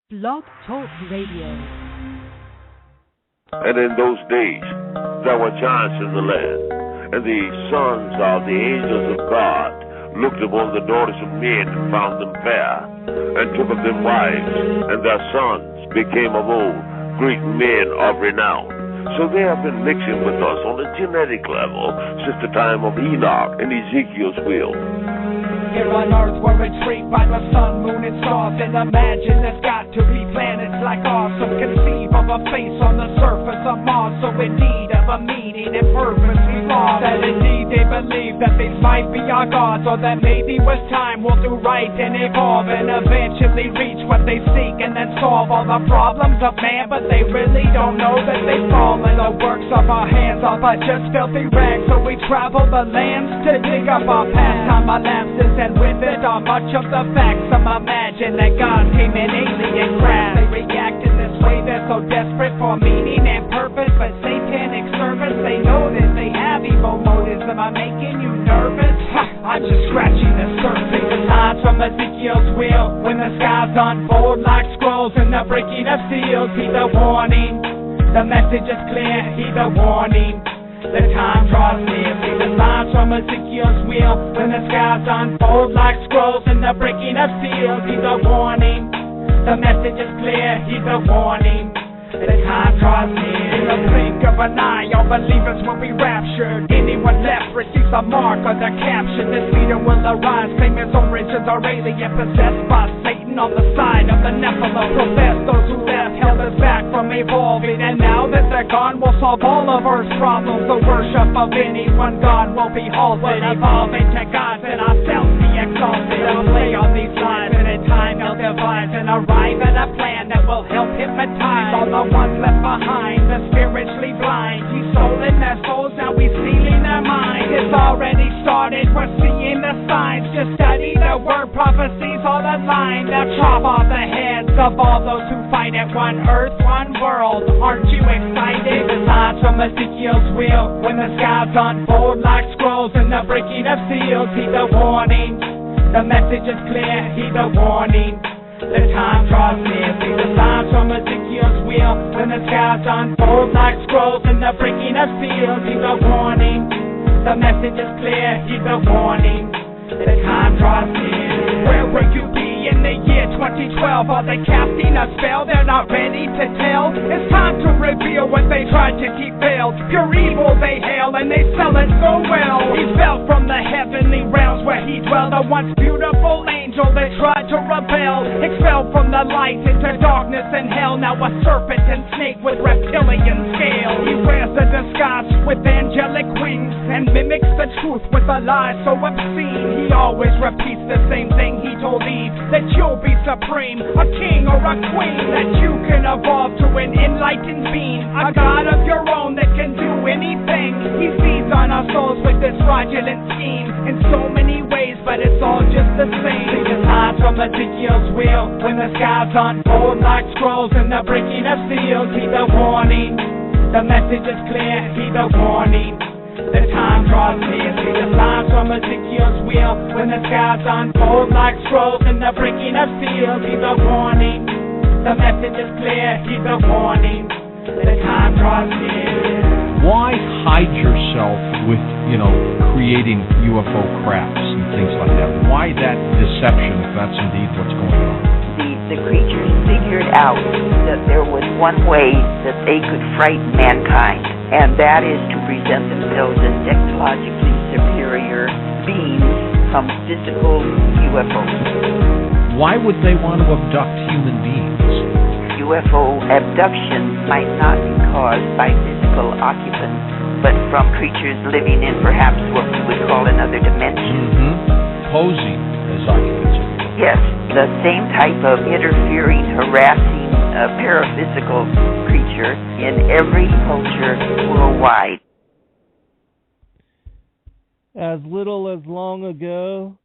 Blog Talk Radio. And in those days there were giants in the land, and the sons of the angels of God looked upon the daughters of men and found them fair, and took of them wives, and their sons became of old great men of renown. So they have been mixing with us on a genetic level since the time of Enoch and Ezekiel's will. Here on Earth we're intrigued by the sun, moon, and stars, and imagine there's got to be planets like ours. Some conceive of a face on the surface of Mars, so in need of a meaning and purpose we lost. That indeed they believe that these might be our gods, or that maybe with time we'll do right and evolve and eventually reach what they seek and then solve all the problems of man. But they really don't know that they fall in the works of our hands are but just filthy rags. So we travel the lands to dig up our past time elapses, and with it are much of the facts. Some imagine that God came in alien craft. They react in this way, they're so desperate for meaning and purpose, but satanic service, they know that they have evil motives. Am I making you nervous? I'm just scratching the surface. The signs from Ezekiel's wheel, when the skies unfold like scrolls and the breaking of seals. Heed the warning, the message is clear. Heed the warning, the time draws near. See the signs from Ezekiel's wheel, when the skies unfold like scrolls and the breaking of seals. Heed the warning, the message is clear. Heed the warning, the time draws near. In the blink of an eye, all believers will be raptured. Anyone left receives a mark or the caption. This leader will arise, claim his origins are alien, possessed by Satan on the side of the Nephilim. Profess those who left held us back from evolving, and now that they're gone, we'll solve all of Earth's problems. The worship of any one God will be halted, evolving to gods and ourselves be exalted. They'll play on these lines, and in time they'll devise and arrive at a plan that will help hypnotize all the ones left behind, the spiritually blind. He's stolen their souls, now he's stealing their minds. It's already started, we're seeing the signs. Just study the word, prophecies all aligned. Now chop off the heads of all those who fight at one earth, one world. Aren't you excited? The signs from Ezekiel's wheel, when the skies unfold like scrolls and the breaking of seals. Heed the warning, the message is clear. Heed the warning, the time draws near. See the signs from Ezekiel's wheel, when the skies unfold like scrolls and the breaking of seals. Heed the warning, the message is clear. Heed the warning, the time draws near. Where will you be in the year 2012? Are they casting a spell they're not ready to tell? It's time to reveal what they tried to keep veiled. Pure evil they hail and they sell it so well. He fell from the heavenly realms where he dwelled, a once beautiful angel that tried to rebel. Expelled from the light into darkness and hell, now a serpent and snake with reptilian scale. He wears a disguise with angelic wings and mimics the truth with a lie so obscene. He always repeats the same thing he told Eve, that you'll be supreme, a king or a queen, that you can evolve to an enlightened being, a god of your own that can do anything. He feeds on our souls with this fraudulent scheme in so many ways, but it's all just the same. See the signs from Ezekiel's wheel, when the skies unfold like scrolls and the breaking of seals. Heed the warning, the message is clear. Heed the warning, the time draws near. See the signs from Ezekiel's wheel, when the skies unfold like scrolls and the breaking of seals. Heed the warning, the message is clear. Heed the warning, the time draws near. Why hide yourself with, creating UFO crafts and things like that? Why that deception if that's indeed what's going on? The creatures figured out that there was one way that they could frighten mankind, and that is to present themselves as technologically superior beings, some physical UFOs. Why would they want to abduct human beings? UFO abduction might not be caused by physical occupants, but from creatures living in perhaps what we would call another dimension. Posing as occupants. Yes, the same type of interfering, harassing, paraphysical creature in every culture worldwide. As little as long ago,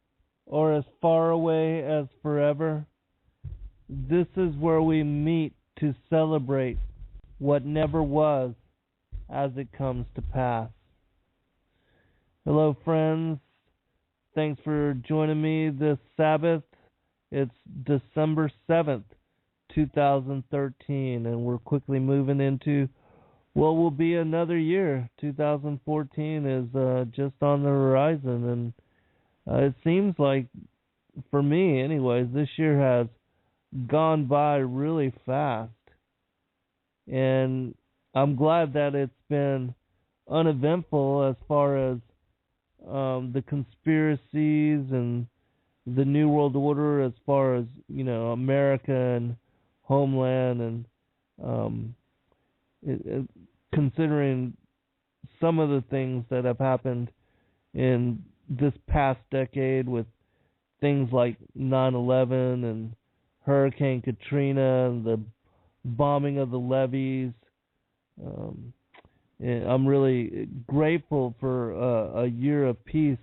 or as far away as forever, this is where we meet to celebrate what never was as it comes to pass. Hello, friends. Thanks for joining me this Sabbath. It's December 7th, 2013, and we're quickly moving into what will be another year. 2014 is just on the horizon, and it seems like, for me anyways, this year has gone by really fast. And I'm glad that it's been uneventful as far as the conspiracies and the New World Order, as far as, America and Homeland, and considering some of the things that have happened in this past decade with things like 9/11 and Hurricane Katrina and the bombing of the levees. I'm really grateful for a year of peace.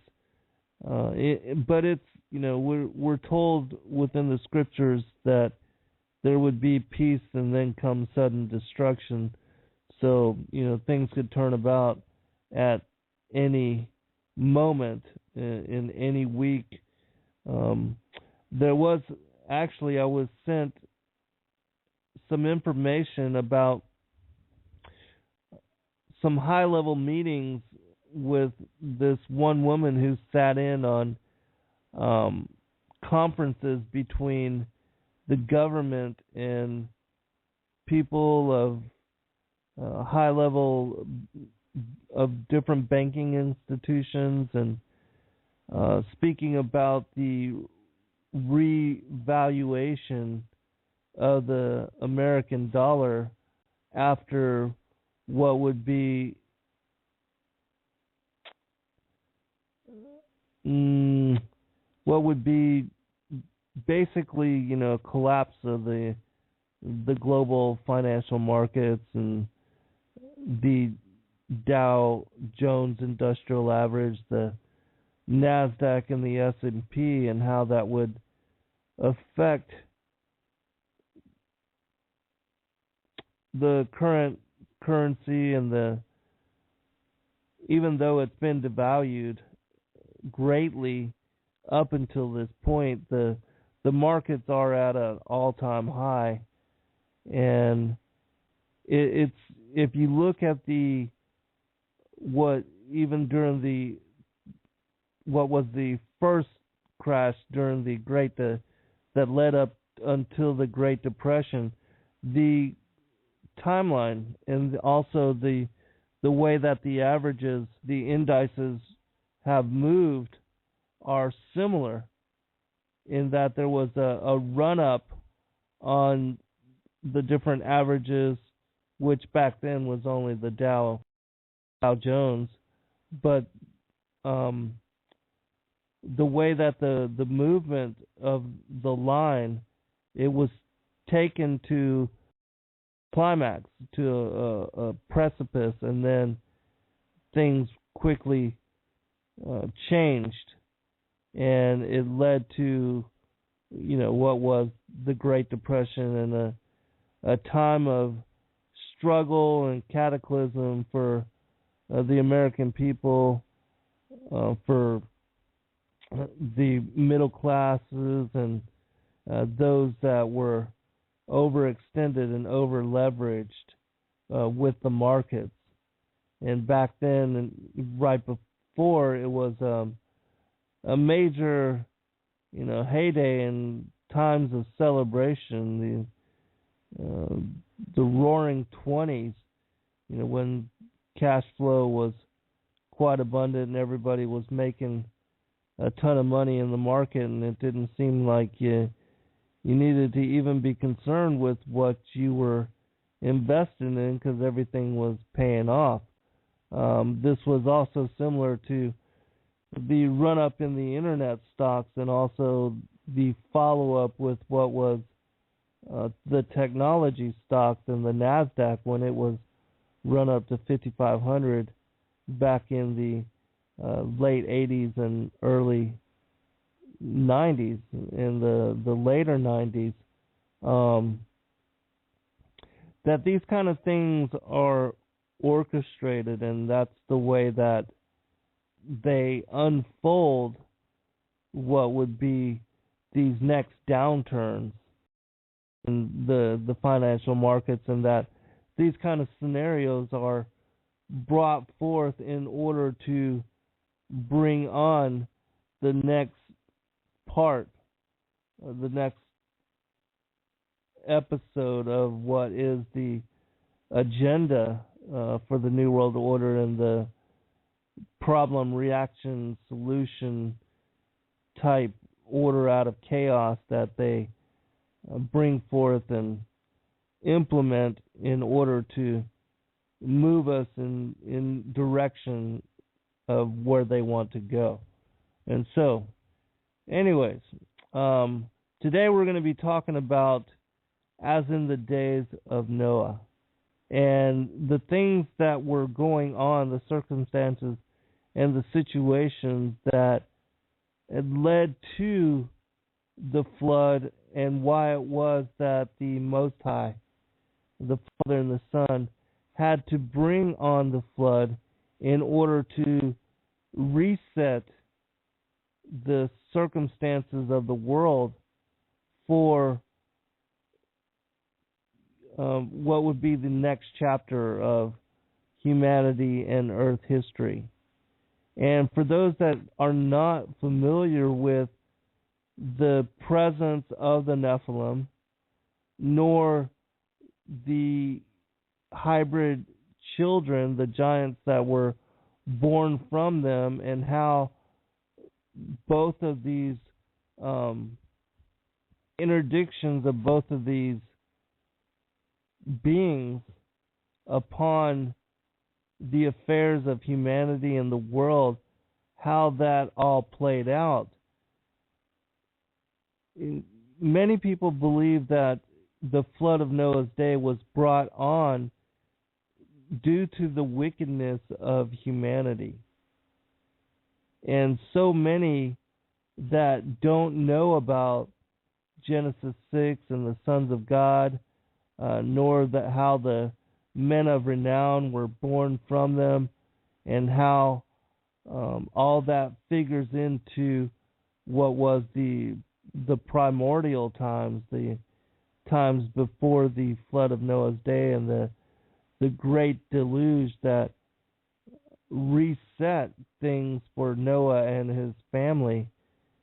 But it's, we're told within the scriptures that there would be peace and then come sudden destruction. So, things could turn about at any moment in any week. There was actually, I was sent some information about some high-level meetings with this one woman who sat in on conferences between the government and people of high level of different banking institutions, and speaking about the revaluation of the American dollar after what would be basically, a collapse of the global financial markets and the Dow Jones Industrial Average, the NASDAQ and the S&P, and how that would affect the current currency, and even though it's been devalued greatly up until this point, the markets are at an all-time high. And it's, if you look at what was the first crash during that led up until the Great Depression, the timeline and also the way that the averages, the indices have moved are similar, in that there was a run-up on the different averages, which back then was only the Dow Jones, but the way that the movement of the line, it was taken to climax, to a precipice, and then things quickly changed, and it led to what was the Great Depression, and a time of struggle and cataclysm for the American people, for the middle classes, and those that were overextended and over leveraged with the markets. And back then, and right before, it was a major heyday and times of celebration, the roaring 20s, when cash flow was quite abundant and everybody was making a ton of money in the market, and it didn't seem like you needed to even be concerned with what you were investing in, because everything was paying off. This was also similar to the run-up in the internet stocks, and also the follow-up with what was the technology stocks and the NASDAQ, when it was run up to 5,500 back in the late 80s and early 90s, in the later 90s, that these kind of things are orchestrated, and that's the way that they unfold what would be these next downturns. in the financial markets, and that these kind of scenarios are brought forth in order to bring on the next part, the next episode of what is the agenda for the New World Order and the problem, reaction, solution type order out of chaos that they bring forth and implement in order to move us in direction of where they want to go. And so, anyways, today we're going to be talking about as in the days of Noah, and the things that were going on, the circumstances and the situations that had led to the flood, and why it was that the Most High, the Father and the Son, had to bring on the flood in order to reset the circumstances of the world for what would be the next chapter of humanity and earth history. And for those that are not familiar with the presence of the Nephilim, nor the hybrid children, the giants that were born from them, and how both of these interdictions of both of these beings upon the affairs of humanity and the world, how that all played out. Many people believe that the flood of Noah's day was brought on due to the wickedness of humanity. And so many that don't know about Genesis 6 and the sons of God, nor how the men of renown were born from them, and how all that figures into what was the primordial times, the times before the flood of Noah's day, and the great deluge that reset things for Noah and his family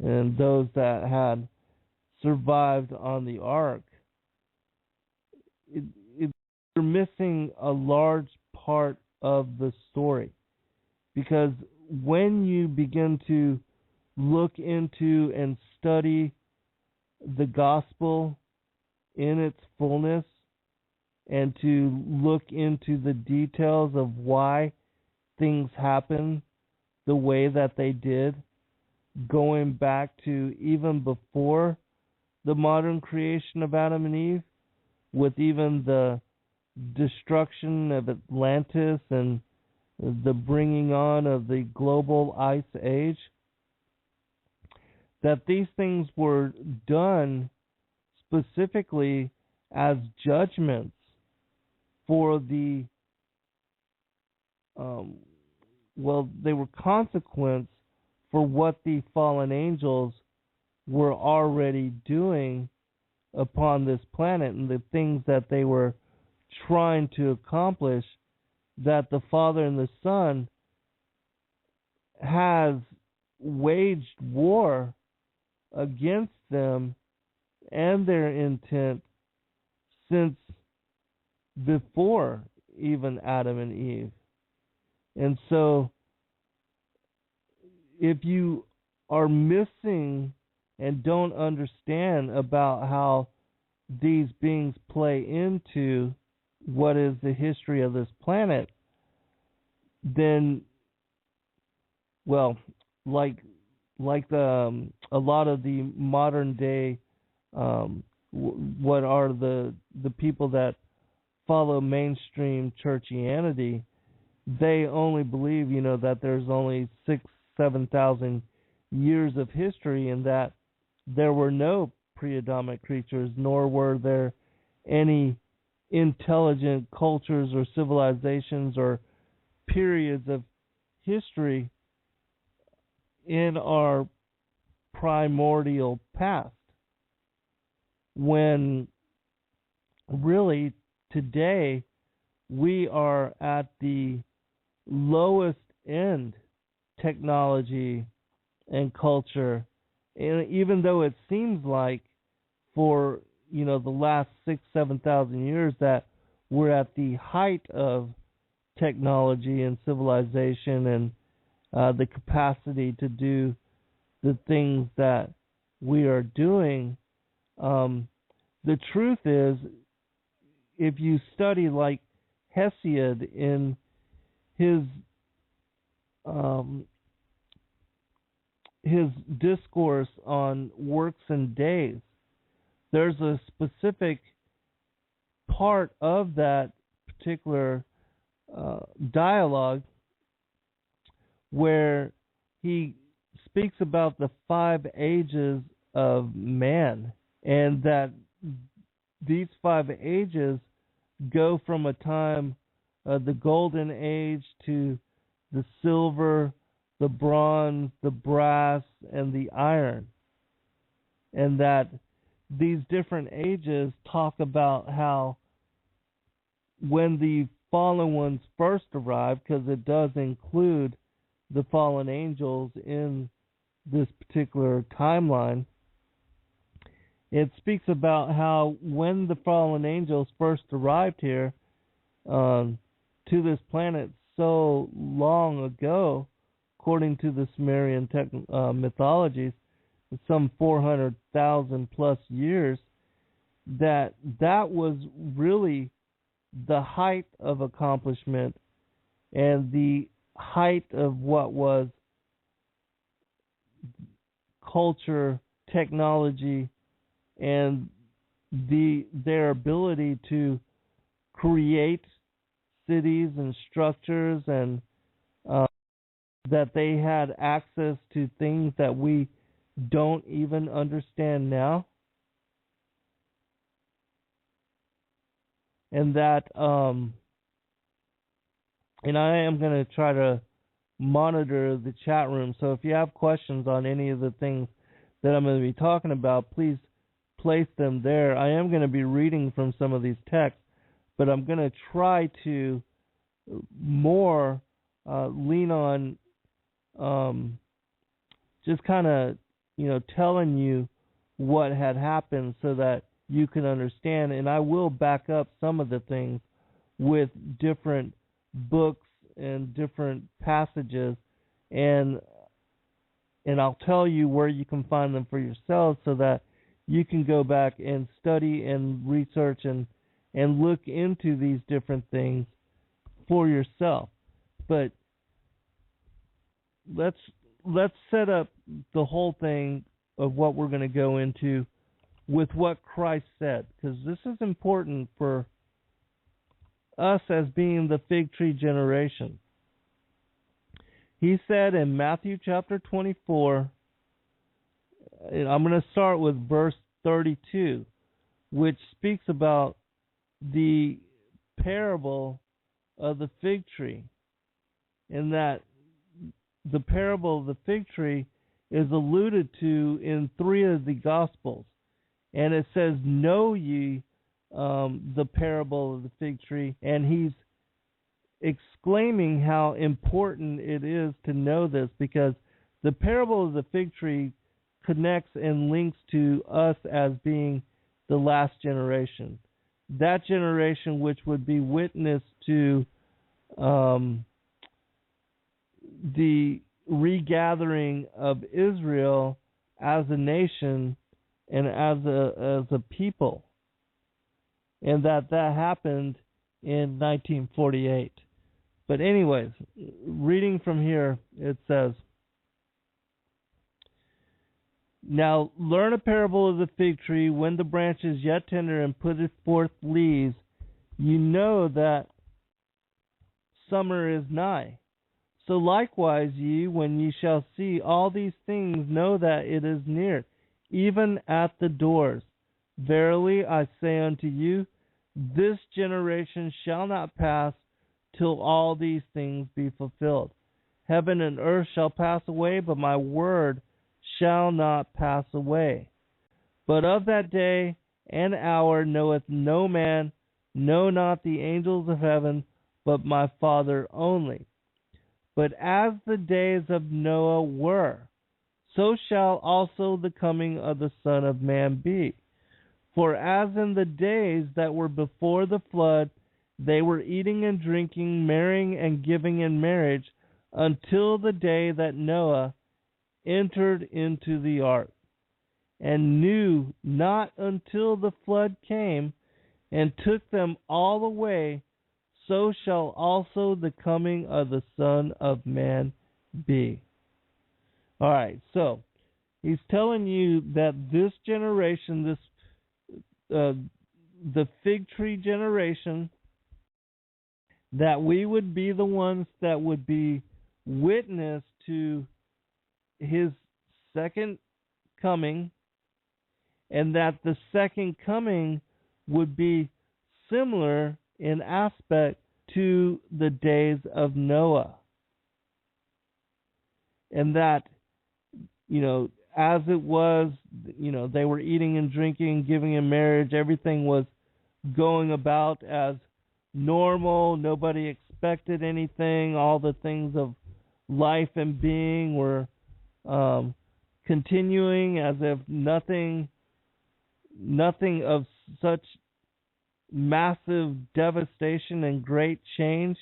and those that had survived on the ark. You're missing a large part of the story, because when you begin to look into and study the gospel in its fullness, and to look into the details of why things happen the way that they did, going back to even before the modern creation of Adam and Eve, with even the destruction of Atlantis and the bringing on of the global ice age, that these things were done specifically as judgments for the they were consequence for what the fallen angels were already doing upon this planet, and the things that they were trying to accomplish, that the Father and the Son has waged war against them and their intent since before even Adam and Eve. And so if you are missing and don't understand about how these beings play into what is the history of this planet, then, well, like a lot of the modern day, what are the people that follow mainstream churchianity, they only believe, that there's only 6,000-7,000 years of history, and that there were no pre-Adamic creatures, nor were there any intelligent cultures or civilizations or periods of history in our primordial past, when really, today, we are at the lowest end technology and culture. And even though it seems like for, the last 6,000-7,000 years that we're at the height of technology and civilization and the capacity to do the things that we are doing, the truth is, if you study like Hesiod in his discourse on works and days, there's a specific part of that particular dialogue where he speaks about the 5 ages of man, and that these 5 ages go from a time, the golden age, to the silver, the bronze, the brass, and the iron. And that these different ages talk about how when the fallen ones first arrived, because it does include the fallen angels in this particular timeline, it speaks about how when the fallen angels first arrived here to this planet so long ago, according to the Sumerian mythologies, some 400,000 plus years, that was really the height of accomplishment and the height of what was culture, technology, and their ability to create cities and structures, and that they had access to things that we don't even understand now. And that, and I am going to try to monitor the chat room. So if you have questions on any of the things that I'm going to be talking about, please place them there. I am going to be reading from some of these texts, but I'm going to try to more lean on just kind of, telling you what had happened so that you can understand. And I will back up some of the things with different books and different passages, and I'll tell you where you can find them for yourselves so that you can go back and study and research and look into these different things for yourself. But let's set up the whole thing of what we're going to go into with what Christ said, because this is important for us as being the fig tree generation. He said in Matthew chapter 24, and I'm going to start with verse 32, which speaks about the parable of the fig tree, and that the parable of the fig tree is alluded to in 3 of the Gospels. And it says, know ye the parable of the fig tree. And he's exclaiming how important it is to know this, because the parable of the fig tree connects and links to us as being the last generation. That generation which would be witness to the regathering of Israel as a nation and as a people, and that happened in 1948. But anyways, reading from here, it says, now learn a parable of the fig tree. When the branch is yet tender and putteth forth leaves, you know that summer is nigh. So likewise ye, when ye shall see all these things, know that it is near, even at the doors. Verily I say unto you, this generation shall not pass till all these things be fulfilled. Heaven and earth shall pass away, but my word shall not pass away. But of that day and hour knoweth no man, no, not the angels of heaven, but my Father only. But as the days of Noah were, so shall also the coming of the Son of Man be. For as in the days that were before the flood, they were eating and drinking, marrying and giving in marriage, until the day that Noah entered into the ark, and knew not until the flood came and took them all away, so shall also the coming of the Son of Man be. All right, so he's telling you that this generation, the fig tree generation, that we would be the ones that would be witness to his second coming, and that the second coming would be similar in aspect to the days of Noah. And that, as it was, they were eating and drinking, giving in marriage, everything was going about as normal, nobody expected anything, all the things of life and being were continuing as if nothing of such massive devastation and great change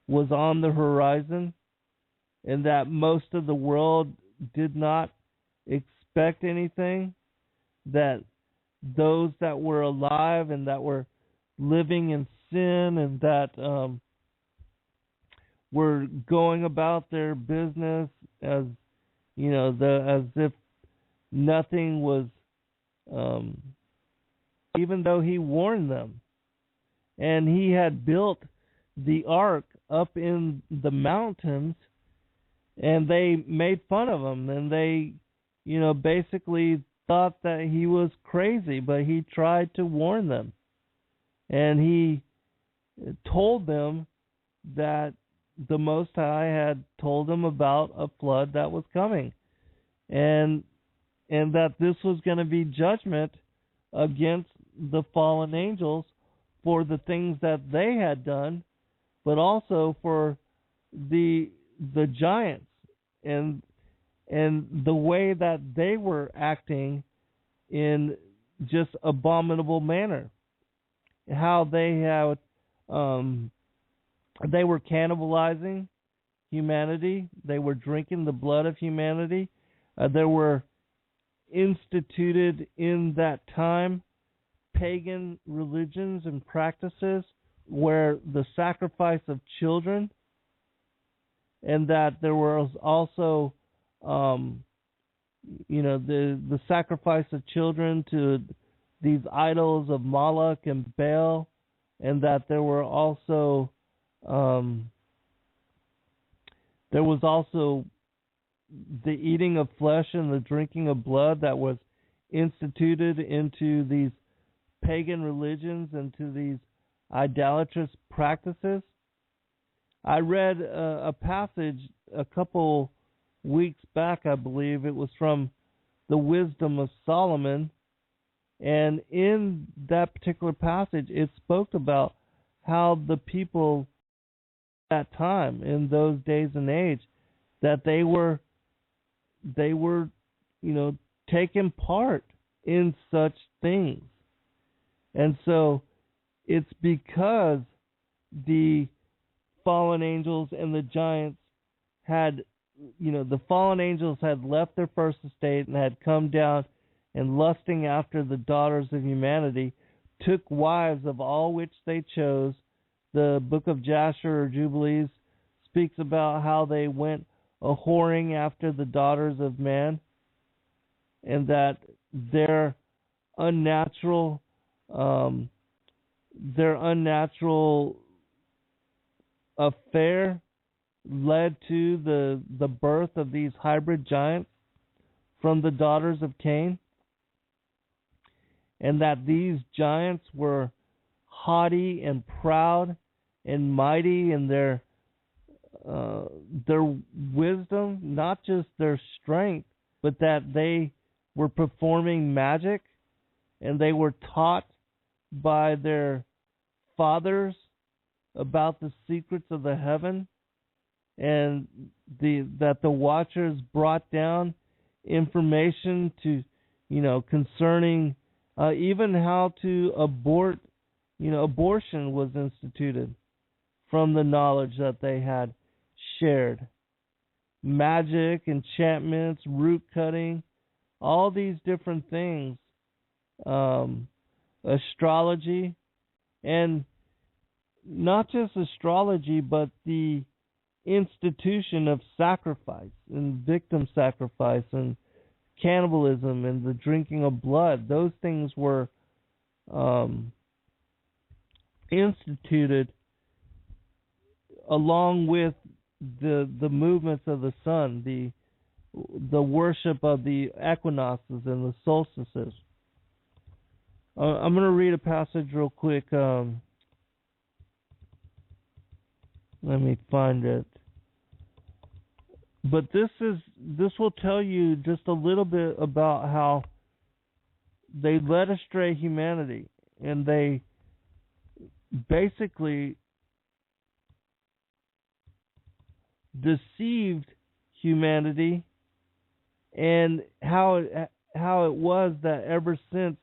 was on the horizon, and that most of the world did not expect anything, that those that were alive and that were living in sin and that were going about their business as as if nothing was, even though he warned them. And he had built the ark up in the mountains, and they made fun of him, and they basically thought that he was crazy, but he tried to warn them. And he told them that the Most High had told them about a flood that was coming, and that this was going to be judgment against the fallen angels for the things that they had done, but also for the giants and the way that they were acting in just abominable manner. How they had they were cannibalizing humanity. They were drinking the blood of humanity. There were instituted in that time pagan religions and practices where the sacrifice of children, and that there was also the sacrifice of children to these idols of Moloch and Baal, and that there were also there was also the eating of flesh and the drinking of blood that was instituted into these pagan religions and to these idolatrous practices. I read a passage a couple weeks back, I believe. It was from the Wisdom of Solomon. And in that particular passage, it spoke about how the people at that time, in those days and age, that they were taking part in such things. And so it's because the fallen angels and the giants had, the fallen angels had left their first estate and had come down, and lusting after the daughters of humanity, took wives of all which they chose. The book of Jasher or Jubilees speaks about how they went a-whoring after the daughters of man, and that their unnatural affair led to the birth of these hybrid giants from the daughters of Cain, and that these giants were haughty and proud and mighty in their wisdom, not just their strength, but that they were performing magic, and they were taught by their fathers about the secrets of the heaven, and that the watchers brought down information to, concerning even how to abort, abortion was instituted from the knowledge that they had shared. Magic, enchantments, root cutting, all these different things, astrology, and not just astrology, but the institution of sacrifice and victim sacrifice and cannibalism and the drinking of blood. Those things were instituted along with the movements of the sun, the worship of the equinoxes and the solstices. I'm going to read a passage real quick. Let me find it. But this will tell you just a little bit about how they led astray humanity, and they basically deceived humanity, and how it was that ever since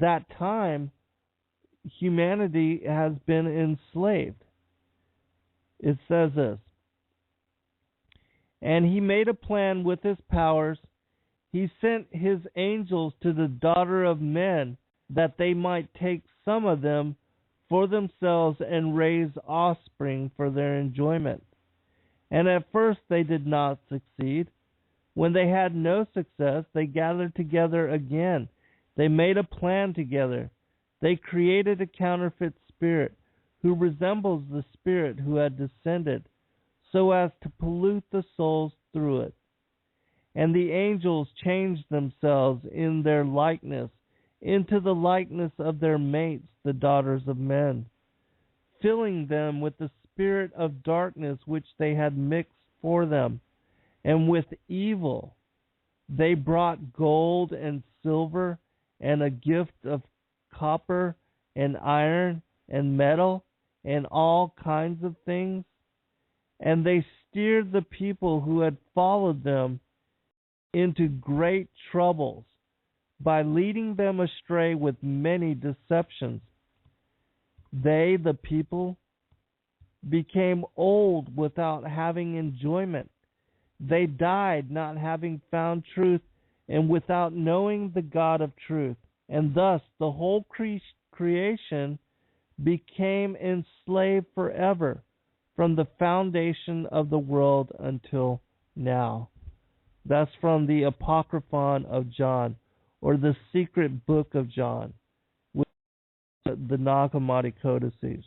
that time humanity has been enslaved. It says this: "And he made a plan with his powers. He sent his angels to the daughter of men, that they might take some of them for themselves and raise offspring for their enjoyment. And at first they did not succeed. When they had no success, they gathered together again. They made a plan together. They created a counterfeit spirit, who resembles the spirit who had descended, so as to pollute the souls through it. And the angels changed themselves in their likeness into the likeness of their mates, the daughters of men, filling them with the spirit of darkness which they had mixed for them. And with evil they brought gold and silver and a gift of copper and iron and metal and all kinds of things. And they steered the people who had followed them into great troubles by leading them astray with many deceptions. They, the people, became old without having enjoyment. They died not having found truth and without knowing the God of truth. And thus the whole creation became enslaved forever, from the foundation of the world until now." That's from the Apocryphon of John, or the secret book of John, with the Nag Hammadi codices.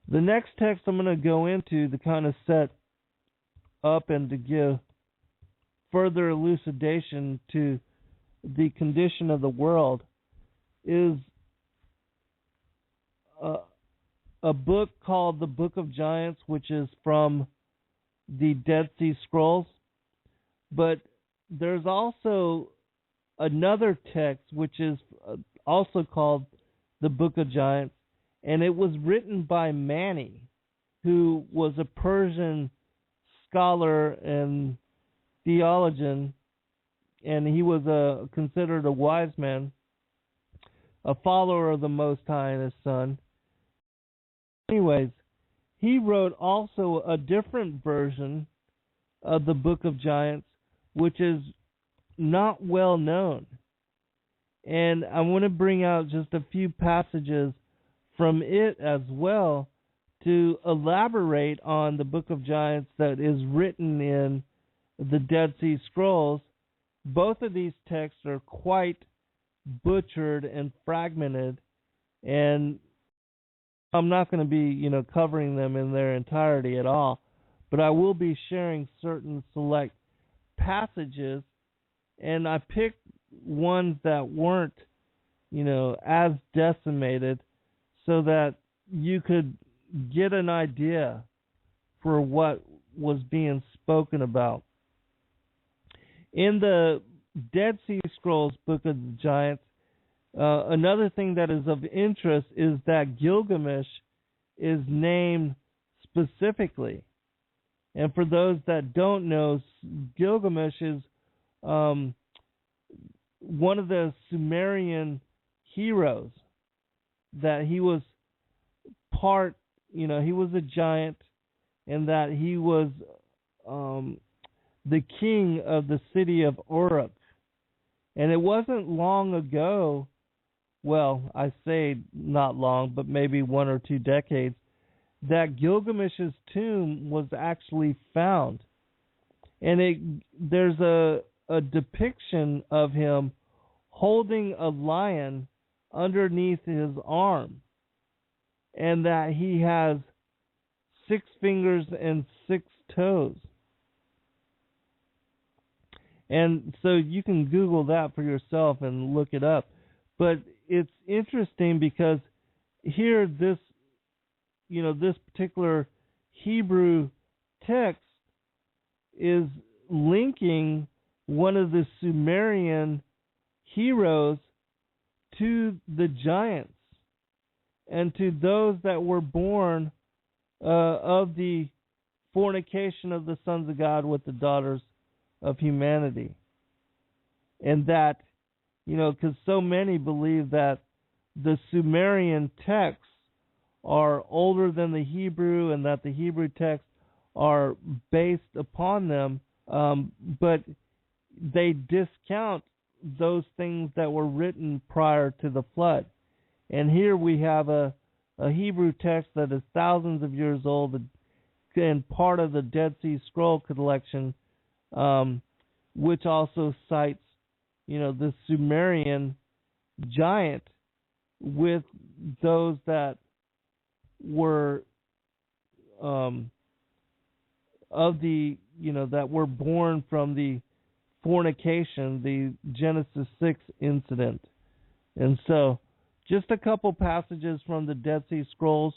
The next text I'm going to go into to kind of set up and to give further elucidation to the condition of the world is a book called the Book of Giants, which is from the Dead Sea Scrolls. But there's also another text which is also called the Book of Giants, and it was written by Mani, who was a Persian scholar and theologian, and he was considered a wise man, a follower of the Most High and his son. Anyways, he wrote also a different version of the Book of Giants, which is not well known. And I want to bring out just a few passages from it as well to elaborate on the Book of Giants that is written in the Dead Sea Scrolls. Both of these texts are quite butchered and fragmented, and I'm not going to be, covering them in their entirety at all, but I will be sharing certain select passages, and I picked ones that weren't, as decimated, so that you could get an idea for what was being spoken about. In the Dead Sea Scrolls Book of the Giants, another thing that is of interest is that Gilgamesh is named specifically. And for those that don't know, Gilgamesh is one of the Sumerian heroes. That he was part, he was a giant, and that he was the king of the city of Uruk. And it wasn't long ago, well, I say not long, but maybe 1 or 2 decades, that Gilgamesh's tomb was actually found. And there's a depiction of him holding a lion underneath his arm, and that he has 6 fingers and 6 toes. And so you can Google that for yourself and look it up. But it's interesting because here this particular Hebrew text is linking one of the Sumerian heroes to the giants and to those that were born of the fornication of the sons of God with the daughters of humanity. And that, because so many believe that the Sumerian texts are older than the Hebrew and that the Hebrew texts are based upon them, but they discount those things that were written prior to the flood. And here we have a Hebrew text that is thousands of years old and part of the Dead Sea Scroll collection, which also cites, the Sumerian giant with those that were that were born from the fornication, the Genesis 6 incident. And so, just a couple passages from the Dead Sea Scrolls,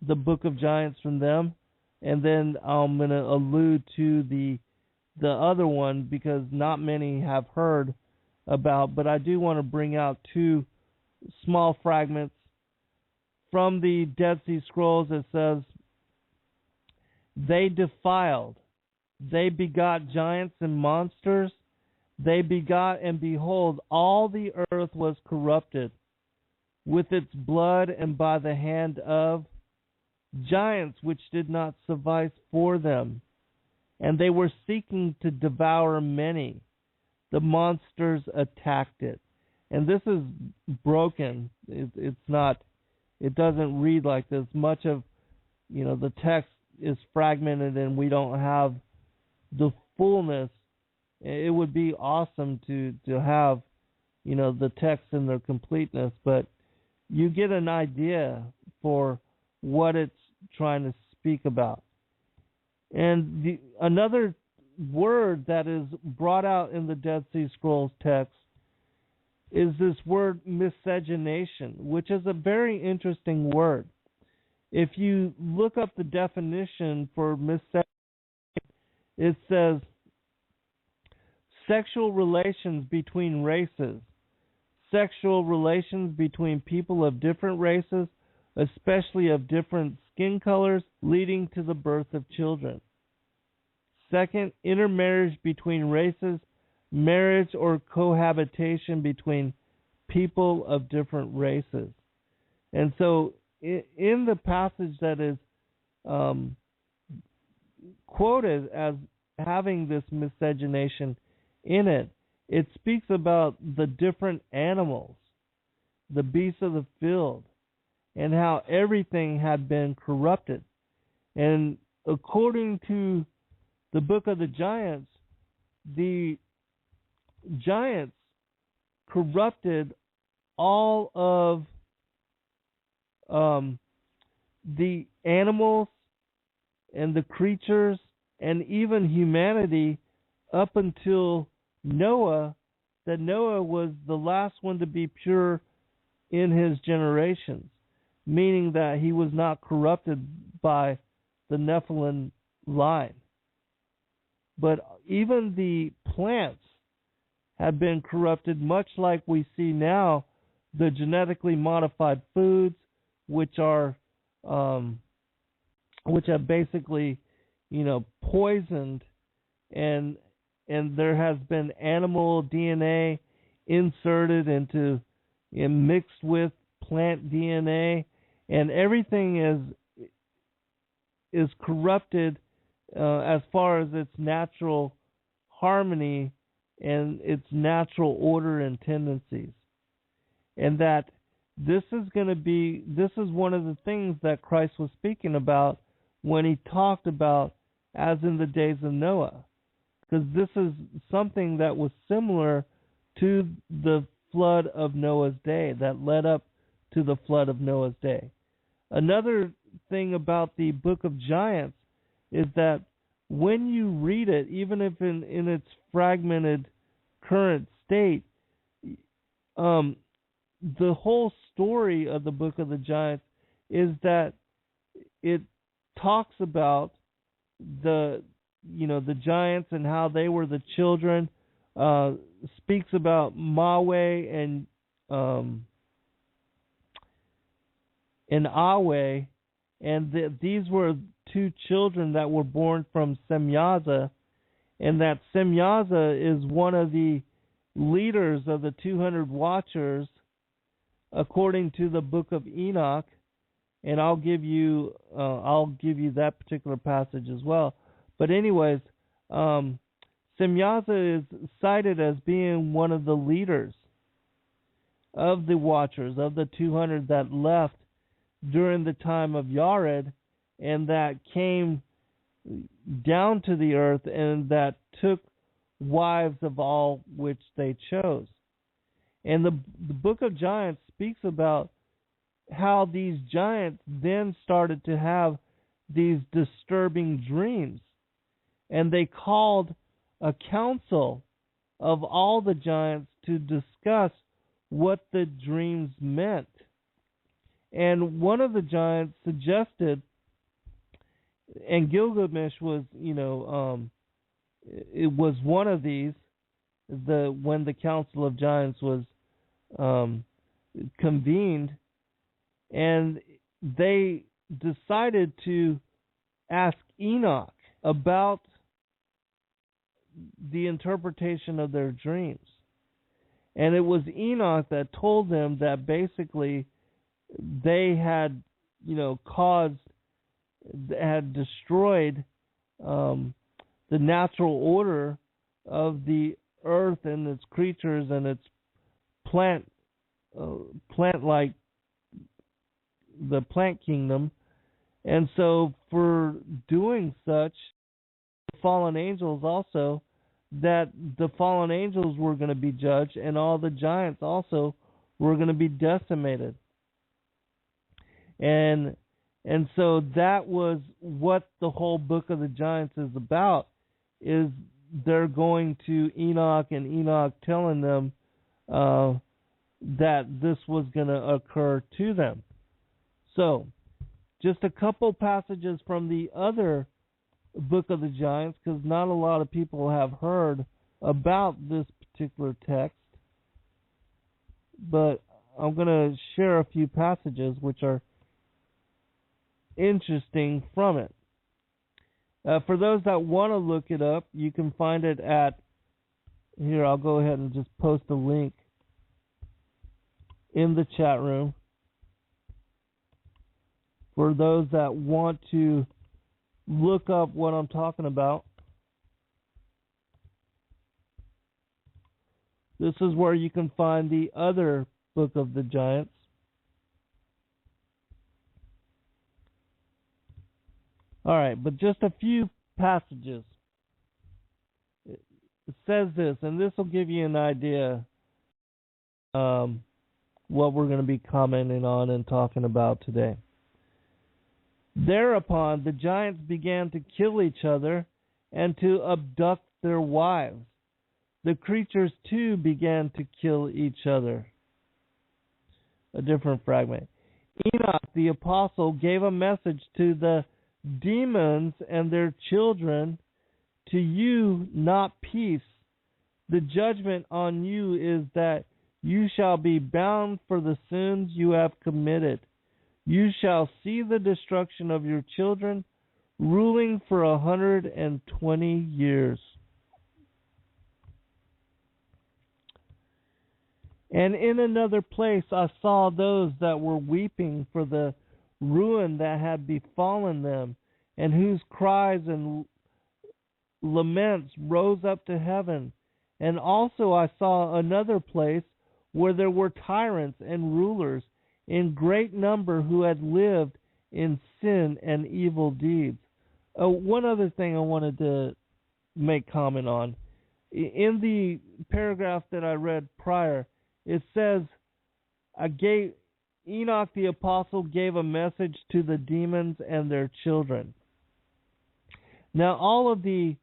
the Book of Giants from them, and then I'm going to allude to the other one because not many have heard about, but I do want to bring out 2 small fragments from the Dead Sea Scrolls. It says, "They defiled, they begot giants and monsters, they begot, and behold, all the earth was corrupted with its blood and by the hand of giants which did not suffice for them. And they were seeking to devour many. The monsters attacked it." And this is broken. It's not. It doesn't read like this. Much of, the text is fragmented, and we don't have the fullness. It would be awesome to have, the text in their completeness, but you get an idea for what it's trying to speak about. And another word that is brought out in the Dead Sea Scrolls text is this word miscegenation, which is a very interesting word. If you look up the definition for miscegenation, it says sexual relations between races, sexual relations between people of different races, especially of different skin colors, leading to the birth of children. Second, intermarriage between races, marriage or cohabitation between people of different races. And so in the passage that is quoted as having this miscegenation in it, it speaks about the different animals, the beasts of the field, and how everything had been corrupted. And according to the Book of the Giants, the giants corrupted all of the animals and the creatures and even humanity up until Noah, that Noah was the last one to be pure in his generations, meaning that he was not corrupted by the Nephilim line. But even the plants had been corrupted, much like we see now the genetically modified foods, which have basically, poisoned, and there has been animal DNA inserted into and mixed with plant DNA, and everything is corrupted as far as its natural harmony and its natural order and tendencies. And that this is one of the things that Christ was speaking about when he talked about as in the days of Noah. Because this is something that was similar to the flood of Noah's day, that led up to the flood of Noah's day. Another thing about the Book of Giants is that when you read it, even if in its fragmented current state, the whole story of the Book of the Giants is that it talks about the giants and how they were the children, speaks about Mawe and Awe, and these were two children that were born from Semyaza, and that Semyaza is one of the leaders of the 200 Watchers, according to the book of Enoch, and I'll give you that particular passage as well. But anyways, Semyaza is cited as being one of the leaders of the Watchers, of the 200 that left during the time of Yared, and that came down to the earth and that took wives of all which they chose. And the Book of Giants speaks about how these giants then started to have these disturbing dreams. And they called a council of all the giants to discuss what the dreams meant. And one of the giants suggested, and Gilgamesh was, it was one of these, when the Council of Giants was convened, and they decided to ask Enoch about the interpretation of their dreams. And it was Enoch that told them that basically they had, had destroyed the natural order of the earth and its creatures and its plant-like, the plant kingdom. And so for doing such, the fallen angels also, that the fallen angels were going to be judged, and all the giants also were going to be decimated. And so that was what the whole Book of the Giants is about, is they're going to Enoch, and Enoch telling them that this was going to occur to them. So, just a couple passages from the other Book of the Giants, because not a lot of people have heard about this particular text. But I'm going to share a few passages which are interesting from it. For those that want to look it up, you can find it at, here, I'll go ahead and just post a link in the chat room. For those that want to look up what I'm talking about, this is where you can find the other Book of the Giants. All right, but just a few passages. It says this, and this will give you an idea what we're going to be commenting on and talking about today. Thereupon the giants began to kill each other and to abduct their wives. The creatures too began to kill each other. A different fragment. Enoch the apostle gave a message to the demons and their children, to you not peace, The judgment on you is that you shall be bound for the sins you have committed. You shall see the destruction of your children, ruling for 120 years. And in another place I saw those that were weeping for the ruin that had befallen them, and whose cries and laments rose up to heaven. And also I saw another place where there were tyrants and rulers in great number who had lived in sin and evil deeds. One other thing I wanted to make comment on. In the paragraph that I read prior, it says, Enoch the apostle gave a message to the demons and their children. Now, all of the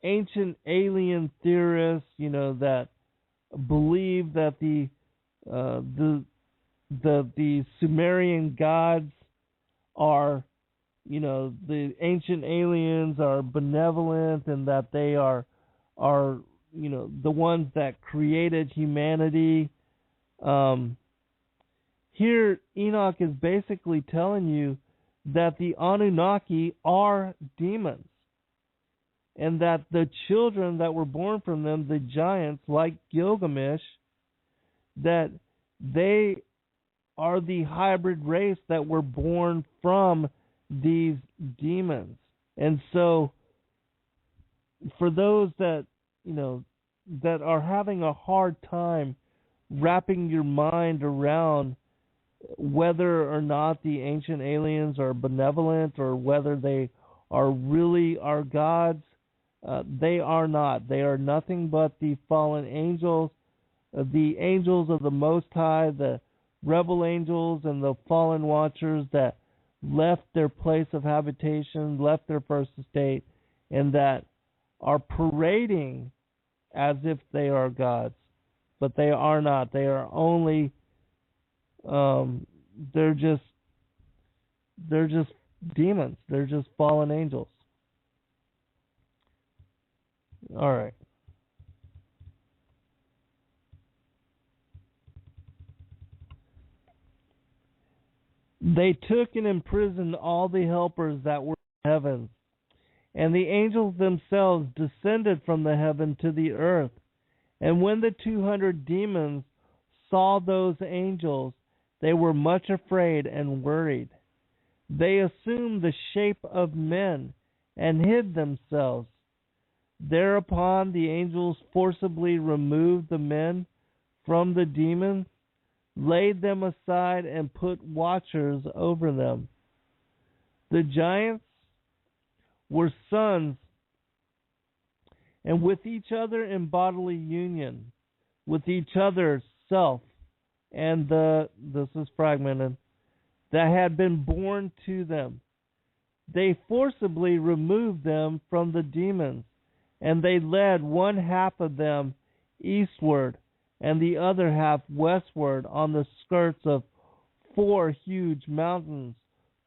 ancient alien theorists, that believe that the Sumerian gods are, the ancient aliens are benevolent, and that they are the ones that created humanity. Here, Enoch is basically telling you that the Anunnaki are demons, and that the children that were born from them, the giants like Gilgamesh, that they are the hybrid race that were born from these demons. And so, for those that, that are having a hard time wrapping your mind around whether or not the ancient aliens are benevolent or whether they are really our gods, they are not. They are nothing but the fallen angels, the angels of the Most High, the rebel angels and the fallen watchers that left their place of habitation, left their first estate, and that are parading as if they are gods. But they are not. They are only they're just demons. They're just fallen angels. All right. They took and imprisoned all the helpers that were in heaven, and the angels themselves descended from the heaven to the earth. And when the 200 demons saw those angels, they were much afraid and worried. They assumed the shape of men and hid themselves. Thereupon the angels forcibly removed the men from the demons, laid them aside, and put watchers over them. The giants were sons, and with each other in bodily union, with each other's self, and this is fragmented, that had been born to them. They forcibly removed them from the demons, and they led one half of them eastward, and the other half westward on the skirts of 4 huge mountains,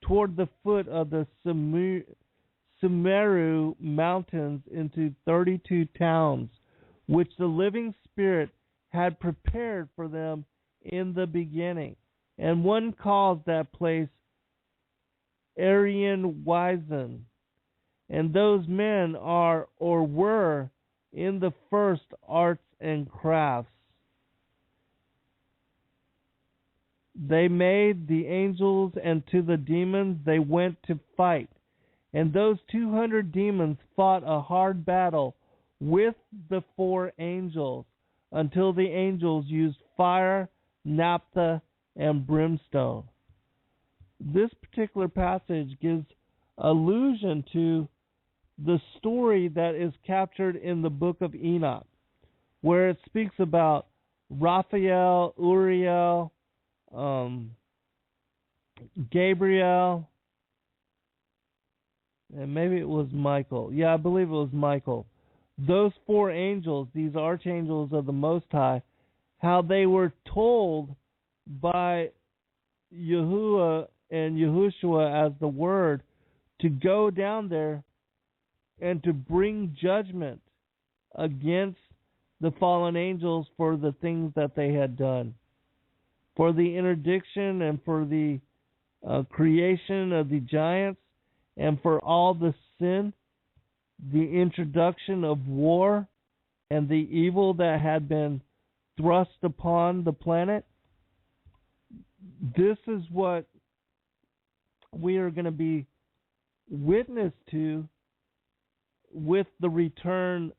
toward the foot of the Sumeru mountains, into 32 towns, which the living spirit had prepared for them in the beginning. And one calls that place Aryan Wizen. And those men are or were in the first arts and crafts. They made the angels, and to the demons they went to fight. And those 200 demons fought a hard battle with the 4 angels, until the angels used fire, naphtha, and brimstone. This particular passage gives allusion to the story that is captured in the book of Enoch, where it speaks about Raphael, Uriel, Gabriel, and maybe it was Michael. Yeah, I believe it was Michael. Those 4 angels, these archangels of the Most High, how they were told by Yahuwah and Yahushua as the Word to go down there and to bring judgment against the fallen angels for the things that they had done, for the interdiction and for the creation of the giants, and for all the sin, the introduction of war, and the evil that had been thrust upon the planet. This is what we are going to be witness to with the return.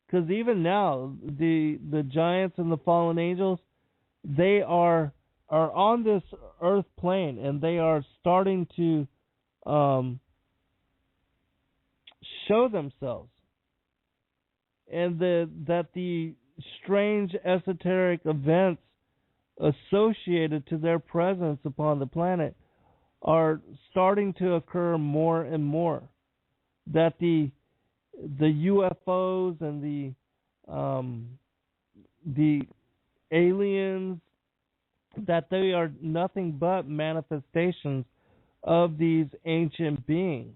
Because even now, the giants and the fallen angels, they are on this earth plane, and they are starting to show themselves, and that the strange esoteric events associated to their presence upon the planet are starting to occur more and more. That the UFOs and the aliens, that they are nothing but manifestations of these ancient beings,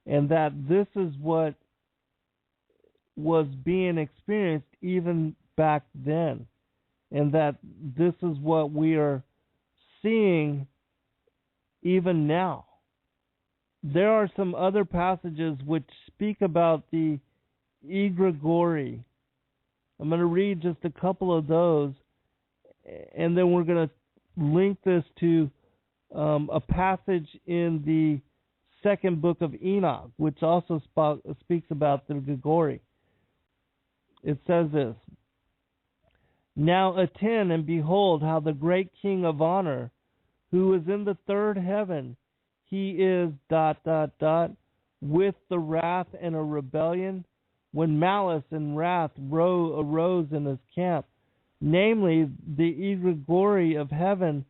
and that this is what was being experienced even back then, and that this is what we are seeing even now. There are some other passages which speak about the egregore. I'm going to read just a couple of those, and then we're going to link this to a passage in the second book of Enoch, which also speaks about the egregore. It says this: "Now attend and behold how the great King of honor, who is in the third heaven, he is ... with the wrath and a rebellion, when malice and wrath arose in his camp, namely the egregore of heaven,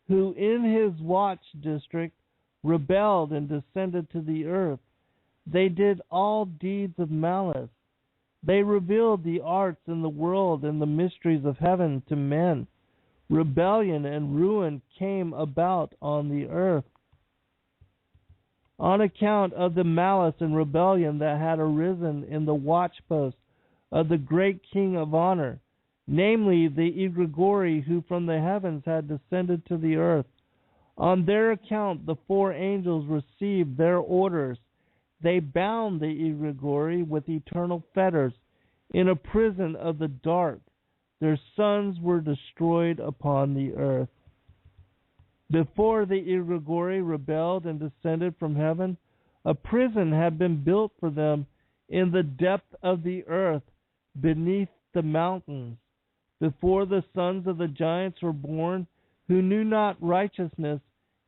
who in his watch district rebelled and descended to the earth. They did all deeds of malice. They revealed the arts in the world and the mysteries of heaven to men. Rebellion and ruin came about on the earth. On account of the malice and rebellion that had arisen in the watchpost of the great King of honor, namely the egregore who from the heavens had descended to the earth. On their account the four angels received their orders. They bound the egregore with eternal fetters in a prison of the dark. Their sons were destroyed upon the earth. Before the egregore rebelled and descended from heaven, a prison had been built for them in the depth of the earth, beneath the mountains. Before the sons of the giants were born, who knew not righteousness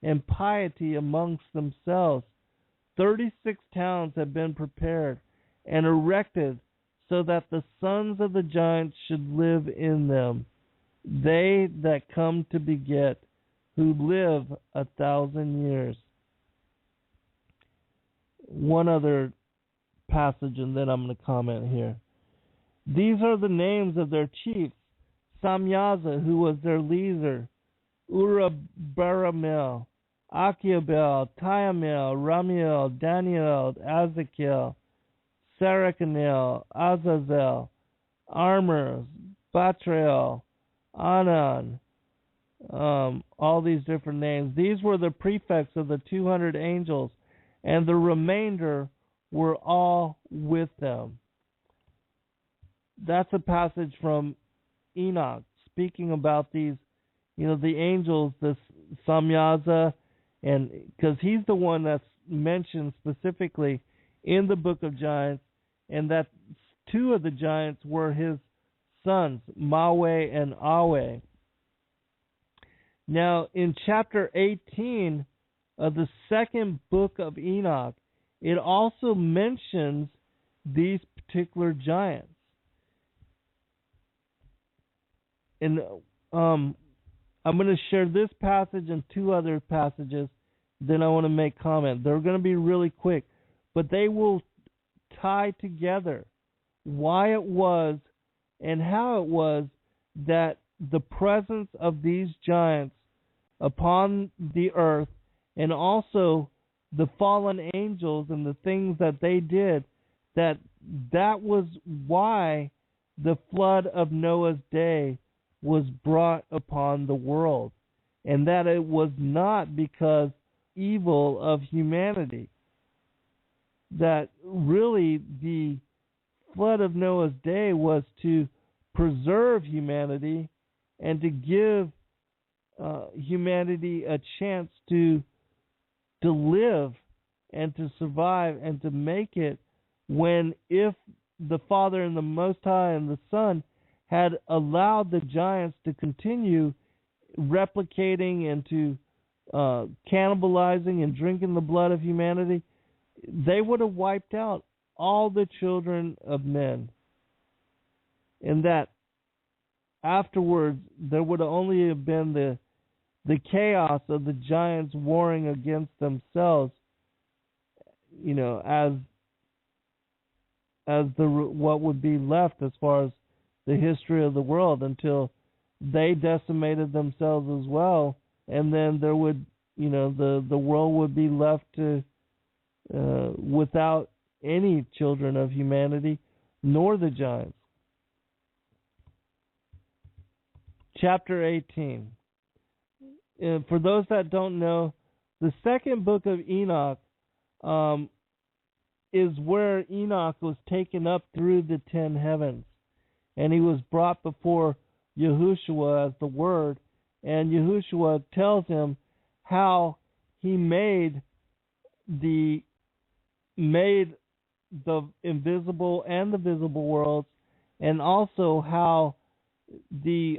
and piety amongst themselves, 36 towns had been prepared and erected so that the sons of the giants should live in them, they that come to beget, who live 1,000 years. One other passage, and then I'm going to comment here. These are the names of their chiefs: Samyaza, who was their leader, Urabaramel, Akiabel, Tiamel, Ramiel, Daniel, Azakel, Sarakanel, Azazel, Armor, Batrael, Anan, all these different names. These were the prefects of the 200 angels, and the remainder were all with them. That's a passage from Enoch, speaking about these, the angels, this Samyaza, and because he's the one that's mentioned specifically in the book of Giants, and that two of the giants were his sons, Mawe and Awe. Now, in chapter 18 of the second book of Enoch, it also mentions these particular giants. And I'm going to share this passage and two other passages, then I want to make comment. They're going to be really quick, but they will tie together why it was and how it was that the presence of these giants upon the earth, and also the fallen angels and the things that they did, that was why the flood of Noah's day was brought upon the world, and that it was not because evil of humanity. That really the flood of Noah's day was to preserve humanity and to give humanity a chance to live and to survive and to make it, when if the Father and the Most High and the Son had allowed the giants to continue replicating and to cannibalizing and drinking the blood of humanity, they would have wiped out all the children of men. And that afterwards there would have only have been the chaos of the giants warring against themselves, as what would be left as far as the history of the world, until they decimated themselves as well, and then there would, the world would be left to without any children of humanity, nor the giants. Chapter 18. For those that don't know, the second book of Enoch is where Enoch was taken up through the 10 heavens, and he was brought before Yahushua as the Word, and Yahushua tells him how he made the invisible and the visible worlds, and also how the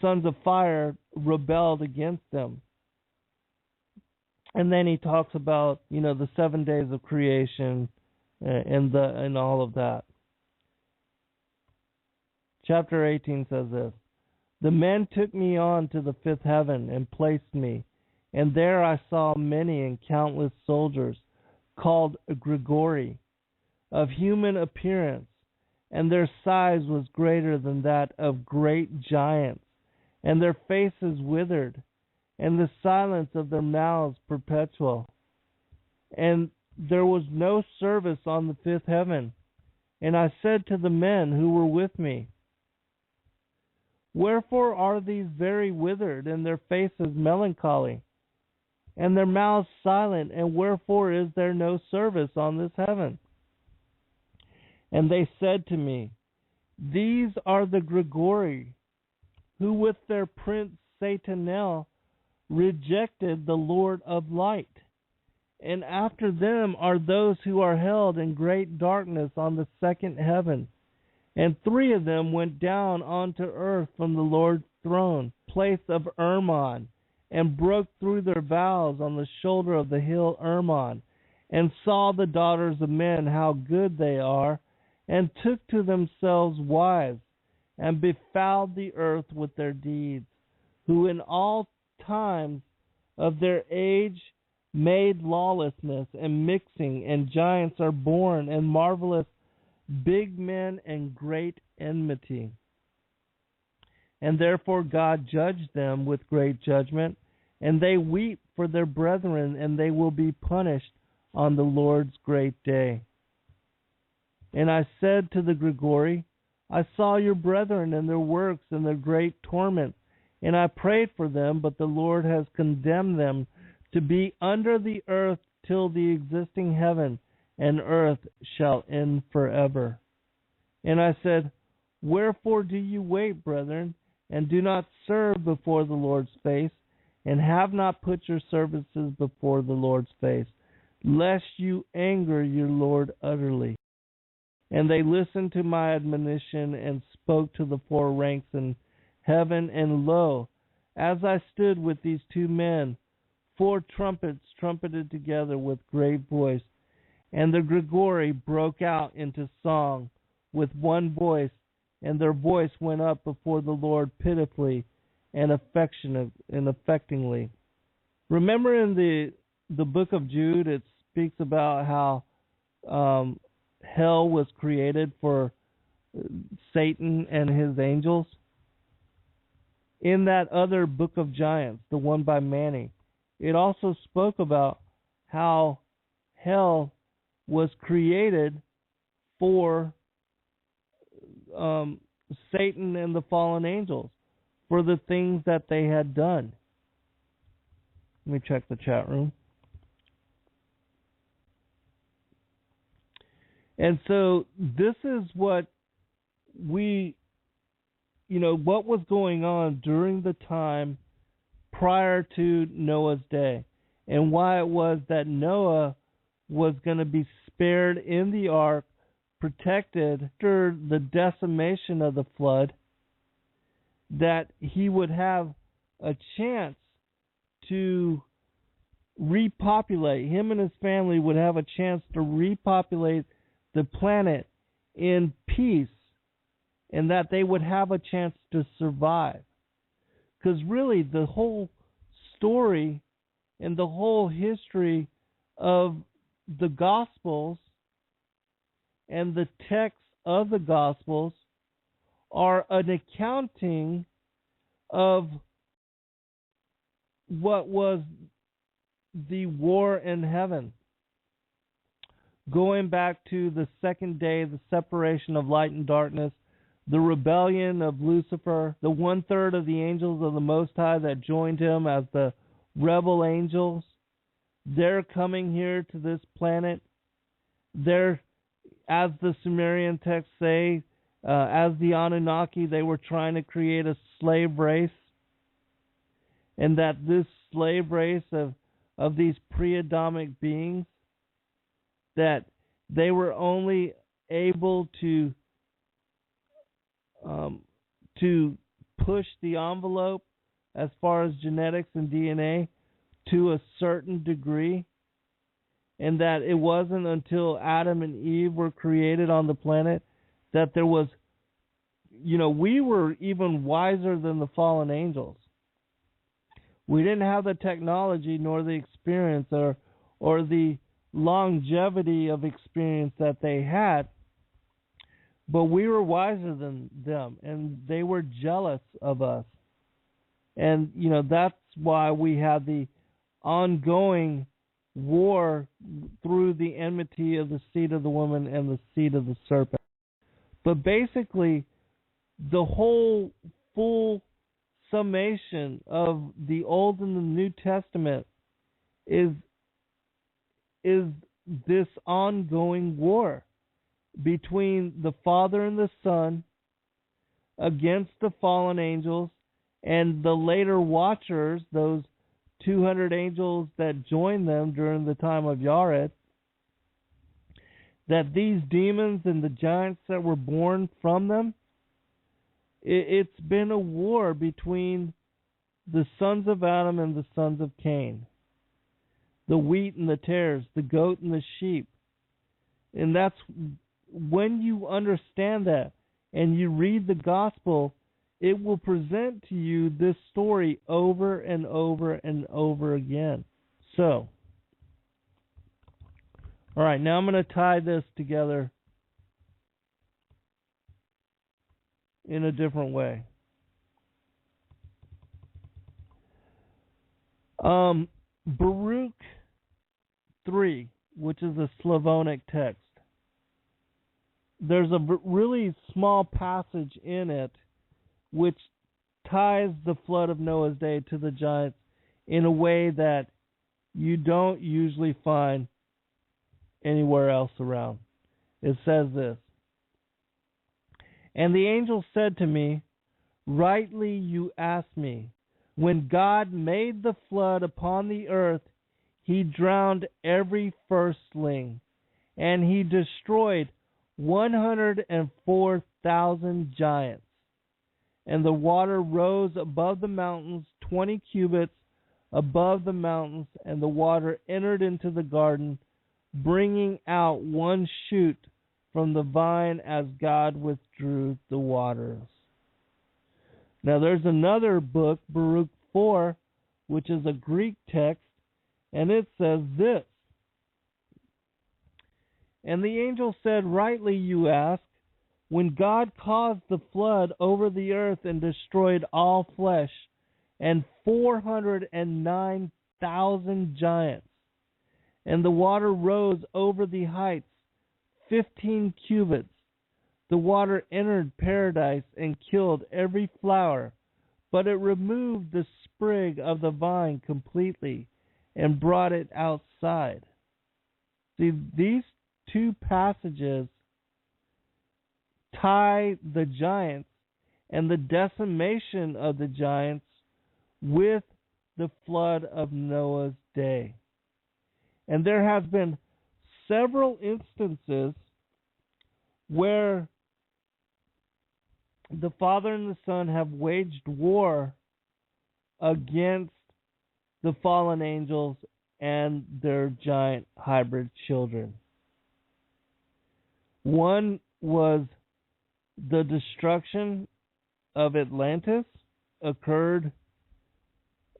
sons of fire rebelled against them. And then he talks about, the 7 days of creation and all of that. Chapter 18 says this: The men took me on to the 5th heaven and placed me, and there I saw many and countless soldiers, called Grigori, of human appearance, and their size was greater than that of great giants, and their faces withered, and the silence of their mouths perpetual. And there was no service on the 5th heaven. And I said to the men who were with me, Wherefore are these very withered, and their faces melancholy, and their mouths silent, and wherefore is there no service on this heaven? And they said to me, These are the Grigori, who with their prince Satanel rejected the Lord of light. And after them are those who are held in great darkness on the 2nd heaven. And 3 of them went down onto earth from the Lord's throne, place of Hermon, and broke through their vows on the shoulder of the hill Hermon, and saw the daughters of men how good they are, and took to themselves wives, and befouled the earth with their deeds, who in all times of their age made lawlessness and mixing, and giants are born, and marvelous big men and great enmity. And therefore God judged them with great judgment, and they weep for their brethren, and they will be punished on the Lord's great day. And I said to the Grigori, I saw your brethren and their works and their great torment, and I prayed for them, but the Lord has condemned them to be under the earth till the existing heaven and earth shall end forever. And I said, Wherefore do you wait, brethren, and do not serve before the Lord's face, and have not put your services before the Lord's face, lest you anger your Lord utterly? And they listened to my admonition and spoke to the 4 ranks in heaven, and lo, as I stood with these 2 men, 4 trumpets trumpeted together with great voice, and the Grigori broke out into song with one voice, and their voice went up before the Lord pitifully and affectingly. Remember in the book of Jude, it speaks about how hell was created for Satan and his angels. In that other book of Giants, the one by Manny, it also spoke about how hell was created for Satan and the fallen angels, for the things that they had done. Let me check the chat room. And so this is what what was going on during the time prior to Noah's day, and why it was that Noah was going to be spared in the ark, protected after the decimation of the flood, that he would have a chance to repopulate. Him and his family would have a chance to repopulate the planet in peace, and that they would have a chance to survive. Because really, the whole story and the whole history of the Gospels and the texts of the Gospels are an accounting of what was the war in heaven. Going back to the second day, the separation of light and darkness, the rebellion of Lucifer, the 1/3 of the angels of the Most High that joined him as the rebel angels, they're coming here to this planet. They're, as the Sumerian texts say, as the Anunnaki, they were trying to create a slave race, and that this slave race of these pre-Adamic beings, that they were only able to push the envelope as far as genetics and DNA to a certain degree, and that it wasn't until Adam and Eve were created on the planet that there was, we were even wiser than the fallen angels. We didn't have the technology nor the experience or the longevity of experience that they had, but we were wiser than them, and they were jealous of us. And, that's why we had the ongoing war through the enmity of the seed of the woman and the seed of the serpent. But basically, the whole full summation of the Old and the New Testament is this ongoing war between the Father and the Son against the fallen angels and the later watchers, those 200 angels that joined them during the time of Yared, that these demons and the giants that were born from them, it's been a war between the sons of Adam and the sons of Cain, the wheat and the tares, the goat and the sheep. And that's when you understand that and you read the gospel, it will present to you this story over and over and over again. So, all right, now I'm going to tie this together in a different way. Baruch 3, which is a Slavonic text, there's a really small passage in it which ties the flood of Noah's day to the giants in a way that you don't usually find anywhere else around. It says this: "And the angel said to me, rightly you asked me, when God made the flood upon the earth, he drowned every firstling, and he destroyed 104,000 giants. And the water rose above the mountains 20 cubits above the mountains, and the water entered into the garden, bringing out one shoot from the vine as God withdrew the waters." Now there's another book, Baruch 4, which is a Greek text, and it says this: "And the angel said, rightly you ask, when God caused the flood over the earth and destroyed all flesh, and 409,000 giants, And the water rose over the heights 15 cubits. The water entered paradise and killed every flower, but it removed the sprig of the vine completely and brought it outside. See, these two passages tie the giants and the decimation of the giants with the flood of Noah's day. And there have been several instances where the Father and the Son have waged war against the fallen angels and their giant hybrid children. One was the destruction of Atlantis, occurred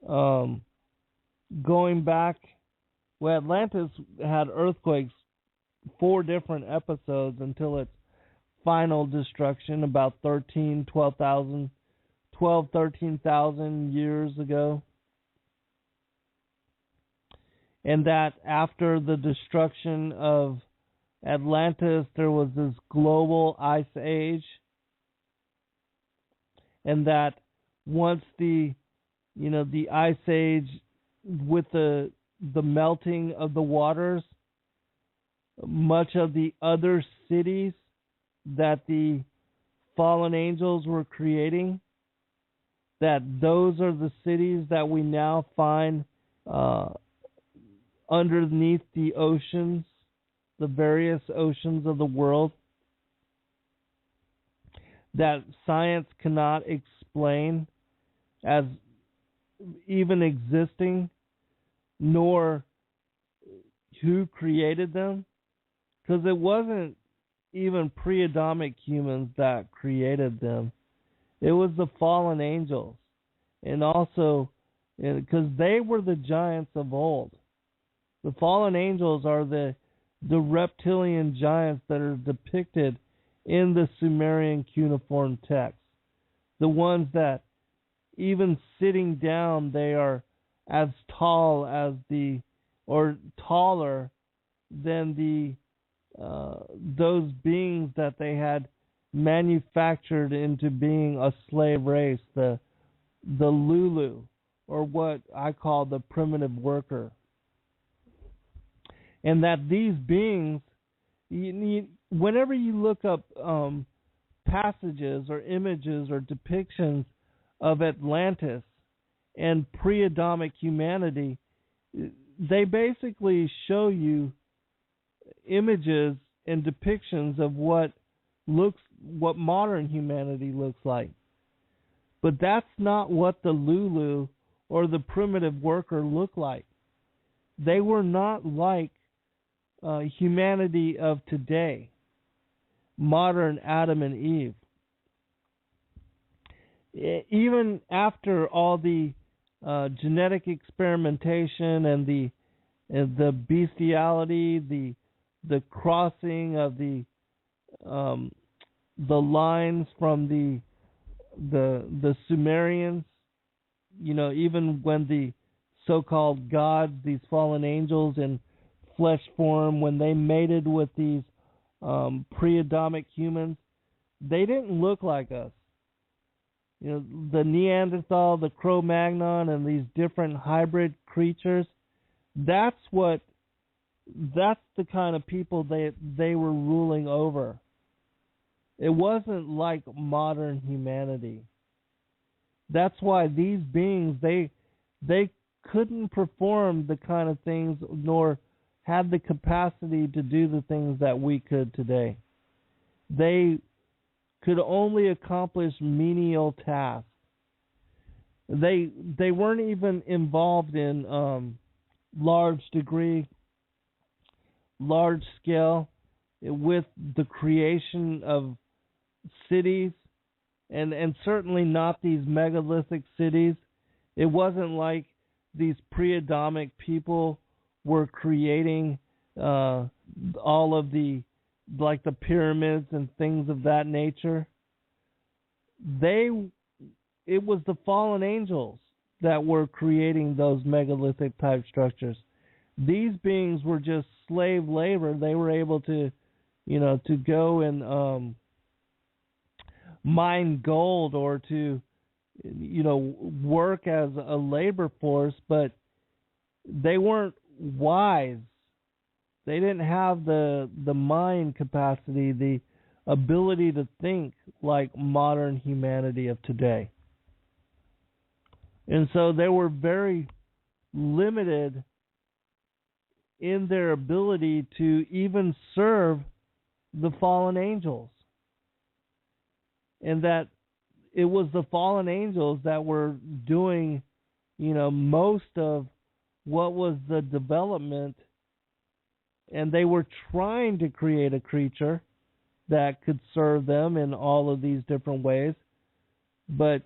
going back. Well, Atlantis had earthquakes 4 different episodes until its final destruction about 13,000 years ago. And that after the destruction of Atlantis, there was this global ice age. And that once the ice age, with the melting of the waters, much of the other cities that the fallen angels were creating, that those are the cities that we now find underneath the oceans, the various oceans of the world, that science cannot explain as even existing, nor who created them, because it wasn't even pre-Adamic humans that created them. It was the fallen angels. And also, because they were the giants of old. The fallen angels are the reptilian giants that are depicted in the Sumerian cuneiform text. The ones that, even sitting down, they are as tall as or taller than those beings that they had manufactured into being a slave race, the Lulu, or what I call the primitive worker. And that these beings, whenever you look up passages or images or depictions of Atlantis and pre-Adamic humanity, they basically show you images and depictions of what modern humanity looks like. But that's not what the Lulu or the primitive worker looked like. They were not like humanity of today, modern Adam and Eve. Even after all the genetic experimentation and the bestiality, the crossing of the lines from the Sumerians, even when the so-called gods, these fallen angels in flesh form, when they mated with these pre-Adamic humans, they didn't look like us. The Neanderthal, the Cro-Magnon, and these different hybrid creatures, that's the kind of people they were ruling over. It wasn't like modern humanity. That's why these beings, they couldn't perform the kind of things, nor had the capacity to do the things that we could today. They could only accomplish menial tasks. They weren't even involved in large scale with the creation of cities, and certainly not these megalithic cities. It wasn't like these pre-Adamic people were creating all of the pyramids and things of that nature. It was the fallen angels that were creating those megalithic type structures. These beings were just slave labor. They were able to, to go and mine gold or to, work as a labor force, but they weren't wise. They didn't have the mind capacity, the ability to think like modern humanity of today. And so they were very limited in their ability to even serve the fallen angels. And that it was the fallen angels that were doing, most of what was the development, and they were trying to create a creature that could serve them in all of these different ways. But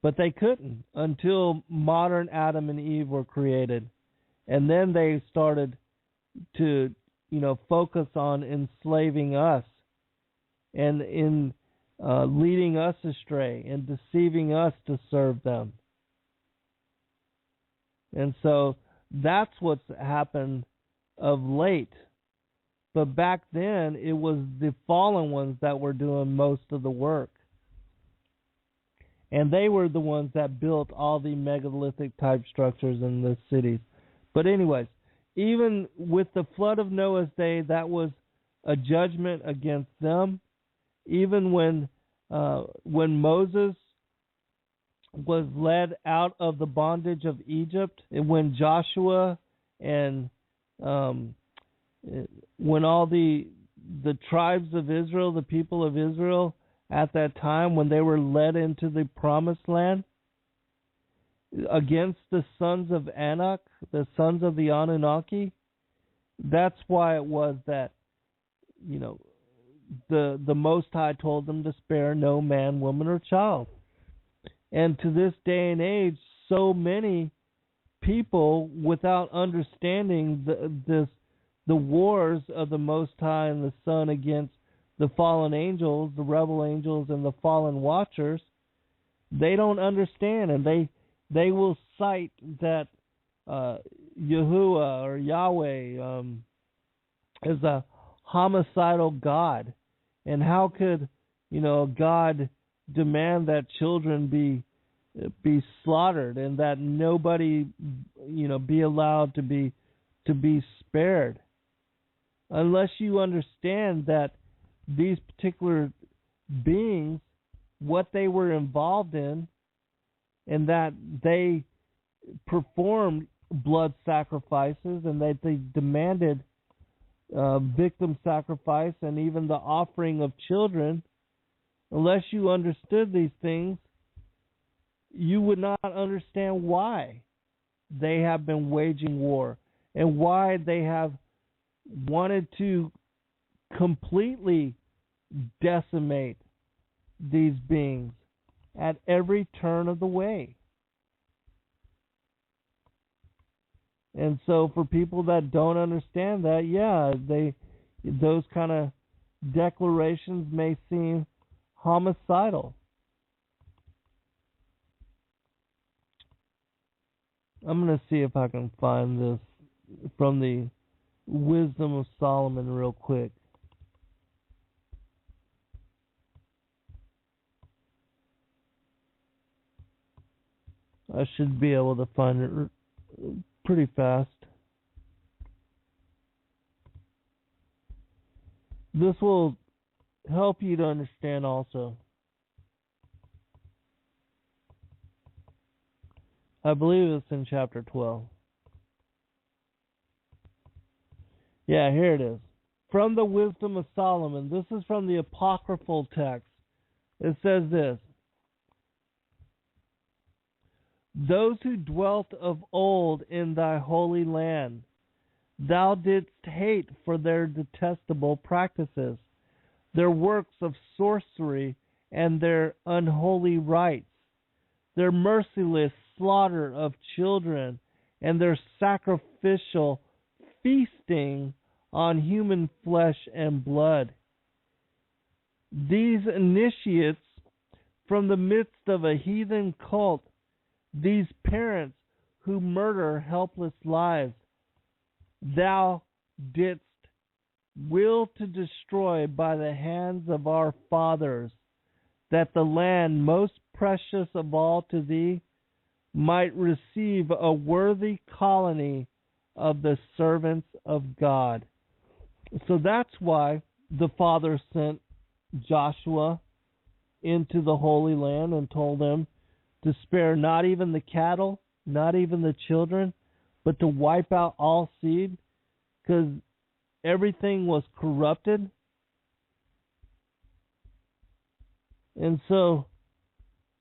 they couldn't until modern Adam and Eve were created. And then they started to, focus on enslaving us and in leading us astray and deceiving us to serve them. And so that's what's happened of late. But back then, it was the fallen ones that were doing most of the work. And they were the ones that built all the megalithic type structures in the cities. But anyways, even with the flood of Noah's day, that was a judgment against them. Even when Moses was led out of the bondage of Egypt, and when Joshua and when all the tribes of Israel, the people of Israel at that time, when they were led into the promised land against the sons of Enoch, the sons of the Anunnaki, that's why it was that, the Most High told them to spare no man, woman, or child. And to this day and age, so many people, without understanding the wars of the Most High and the Son against the fallen angels, the rebel angels, and the fallen watchers, they don't understand, and they will cite that Yahuwah or Yahweh is a homicidal God. And how could, God demand that children be slaughtered and that nobody, be allowed to be spared? Unless you understand that these particular beings, what they were involved in, and that they performed blood sacrifices and that they demanded victim sacrifice and even the offering of children, unless you understood these things, you would not understand why they have been waging war and why they have wanted to completely decimate these beings at every turn of the way. And so for people that don't understand that, those kind of declarations may seem homicidal. I'm going to see if I can find this from the Wisdom of Solomon real quick. I should be able to find it pretty fast. This will help you to understand also. I believe it's in chapter 12. Yeah, here it is. From the Wisdom of Solomon. This is from the apocryphal text. It says this: those who dwelt of old in thy holy land, thou didst hate for their detestable practices, their works of sorcery and their unholy rites, their merciless slaughter of children, and their sacrificial feasting on human flesh and blood. These initiates from the midst of a heathen cult, these parents who murder helpless lives, thou didst will to destroy by the hands of our fathers, that the land most precious of all to thee might receive a worthy colony of the servants of God. So that's why the Father sent Joshua into the Holy Land and told him to spare not even the cattle, not even the children, but to wipe out all seed, because everything was corrupted. And so,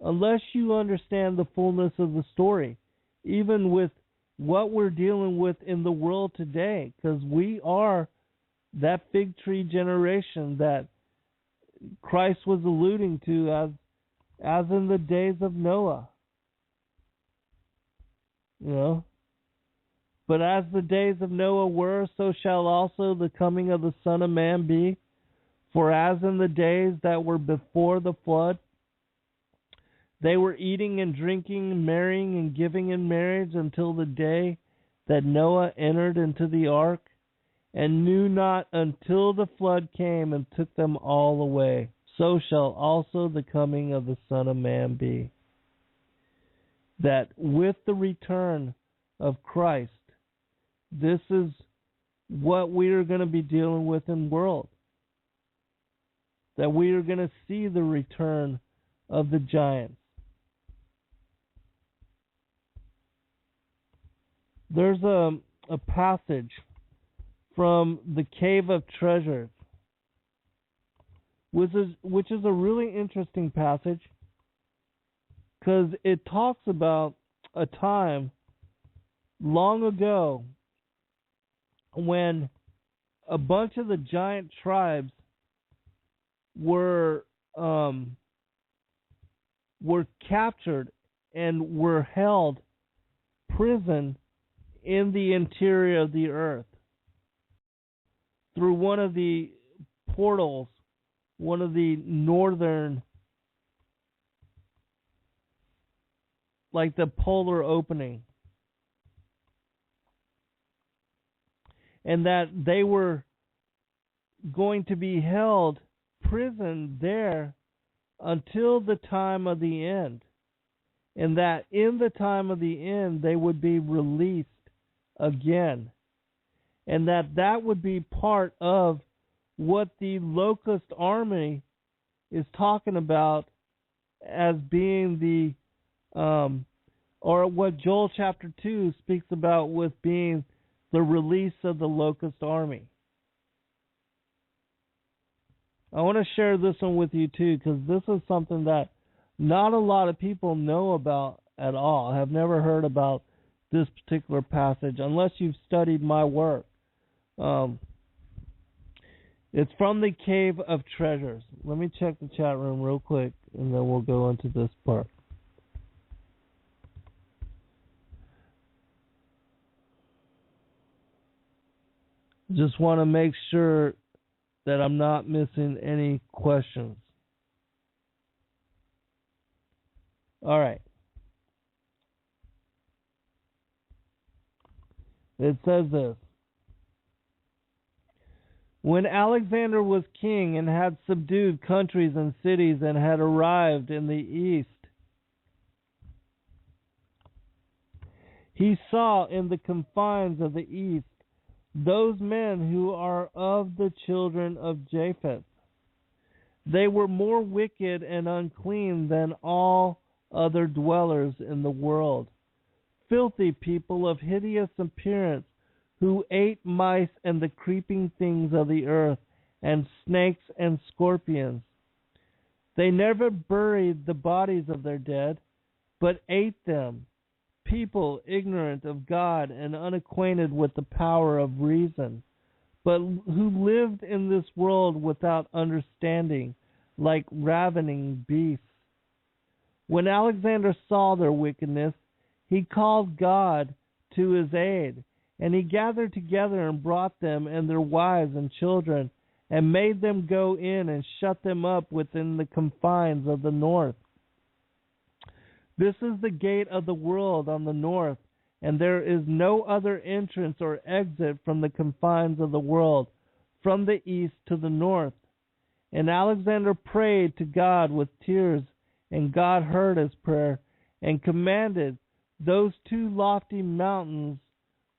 unless you understand the fullness of the story, even with what we're dealing with in the world today, because we are that fig tree generation that Christ was alluding to as in the days of Noah. You know? But as the days of Noah were, so shall also the coming of the Son of Man be. For as in the days that were before the flood, they were eating and drinking, marrying and giving in marriage until the day that Noah entered into the ark, and knew not until the flood came and took them all away. So shall also the coming of the Son of Man be. That with the return of Christ, this is what we are going to be dealing with in the world. That we are going to see the return of the giants. There's a passage from the Cave of Treasures, which is a really interesting passage, because it talks about a time long ago when a bunch of the giant tribes were captured and were held prison in the interior of the earth through one of the portals, one of the northern, like the polar opening. And that they were going to be held prisoned there until the time of the end. And that in the time of the end they would be released again. And that would be part of what the locust army is talking about as being the or what Joel chapter 2 speaks about with being the release of the locust army. I want to share this one with you too, because this is something that not a lot of people know about at all. Have never heard about this particular passage unless you've studied my work. It's from the Cave of Treasures. Let me check the chat room real quick, and then we'll go into this part. Just want to make sure that I'm not missing any questions. All right. It says this. When Alexander was king and had subdued countries and cities and had arrived in the east, he saw in the confines of the east those men who are of the children of Japheth. They were more wicked and unclean than all other dwellers in the world, filthy people of hideous appearance, who ate mice and the creeping things of the earth, and snakes and scorpions. They never buried the bodies of their dead, but ate them, people ignorant of God and unacquainted with the power of reason, but who lived in this world without understanding, like ravening beasts. When Alexander saw their wickedness, he called God to his aid, and he gathered together and brought them and their wives and children, and made them go in and shut them up within the confines of the north. This is the gate of the world on the north, and there is no other entrance or exit from the confines of the world, from the east to the north. And Alexander prayed to God with tears, and God heard his prayer, and commanded those two lofty mountains,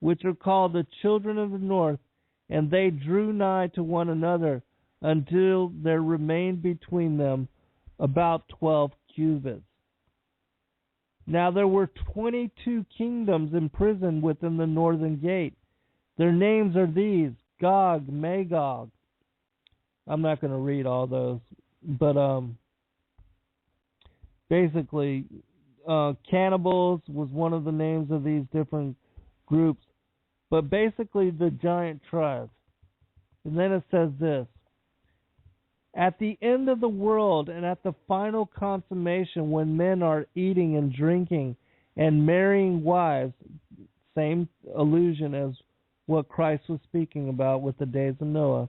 which are called the children of the north, and they drew nigh to one another, until there remained between them about 12 cubits. Now there were 22 kingdoms imprisoned within the northern gate. Their names are these: Gog, Magog. I'm not going to read all those, but basically, cannibals was one of the names of these different groups, but basically the giant tribes. And then it says this: at the end of the world and at the final consummation, when men are eating and drinking and marrying wives, same allusion as what Christ was speaking about with the days of Noah,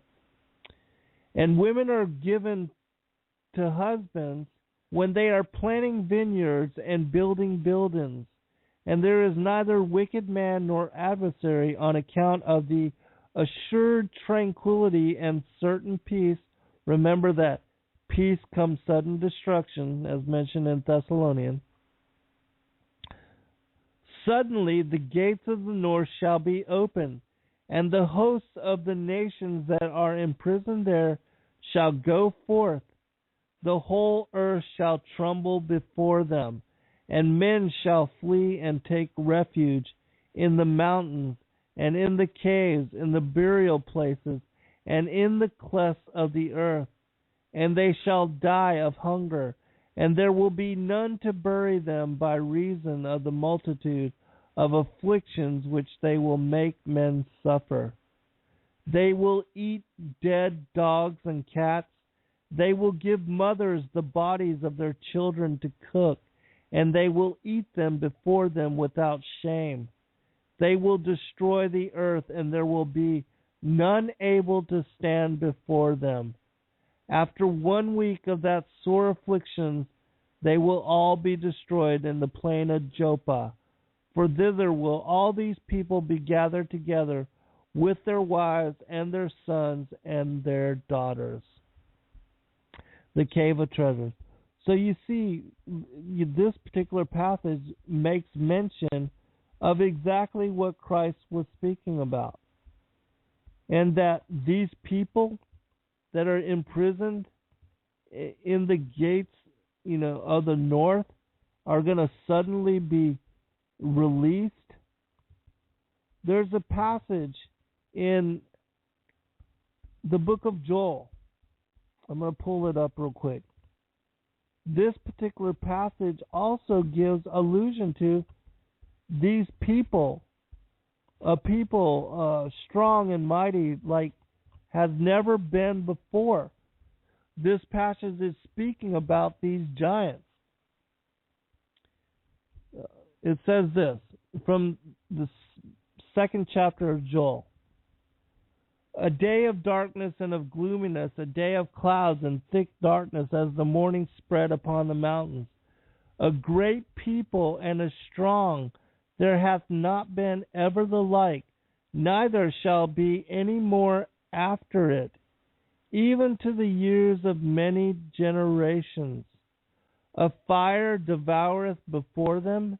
and women are given to husbands when they are planting vineyards and building buildings, and there is neither wicked man nor adversary, on account of the assured tranquility and certain peace. Remember that peace comes sudden destruction, as mentioned in Thessalonians. Suddenly the gates of the north shall be opened, and the hosts of the nations that are imprisoned there shall go forth. The whole earth shall tremble before them, and men shall flee and take refuge in the mountains, and in the caves, in the burial places, and in the clefts of the earth. And they shall die of hunger, and there will be none to bury them, by reason of the multitude of afflictions which they will make men suffer. They will eat dead dogs and cats. They will give mothers the bodies of their children to cook, and they will eat them before them without shame. They will destroy the earth, and there will be none able to stand before them. After 1 week of that sore affliction, they will all be destroyed in the plain of Joppa. For thither will all these people be gathered together, with their wives and their sons and their daughters. The cave of treasures. So you see, this particular passage makes mention of exactly what Christ was speaking about. And that these people that are imprisoned in the gates, of the north, are going to suddenly be released. There's a passage in the book of Joel. I'm going to pull it up real quick. This particular passage also gives allusion to these people, a people strong and mighty like has never been before. This passage is speaking about these giants. It says this from the second chapter of Joel: a day of darkness and of gloominess, a day of clouds and thick darkness, as the morning spread upon the mountains. A great people and a strong, there hath not been ever the like, neither shall be any more after it, even to the years of many generations. A fire devoureth before them,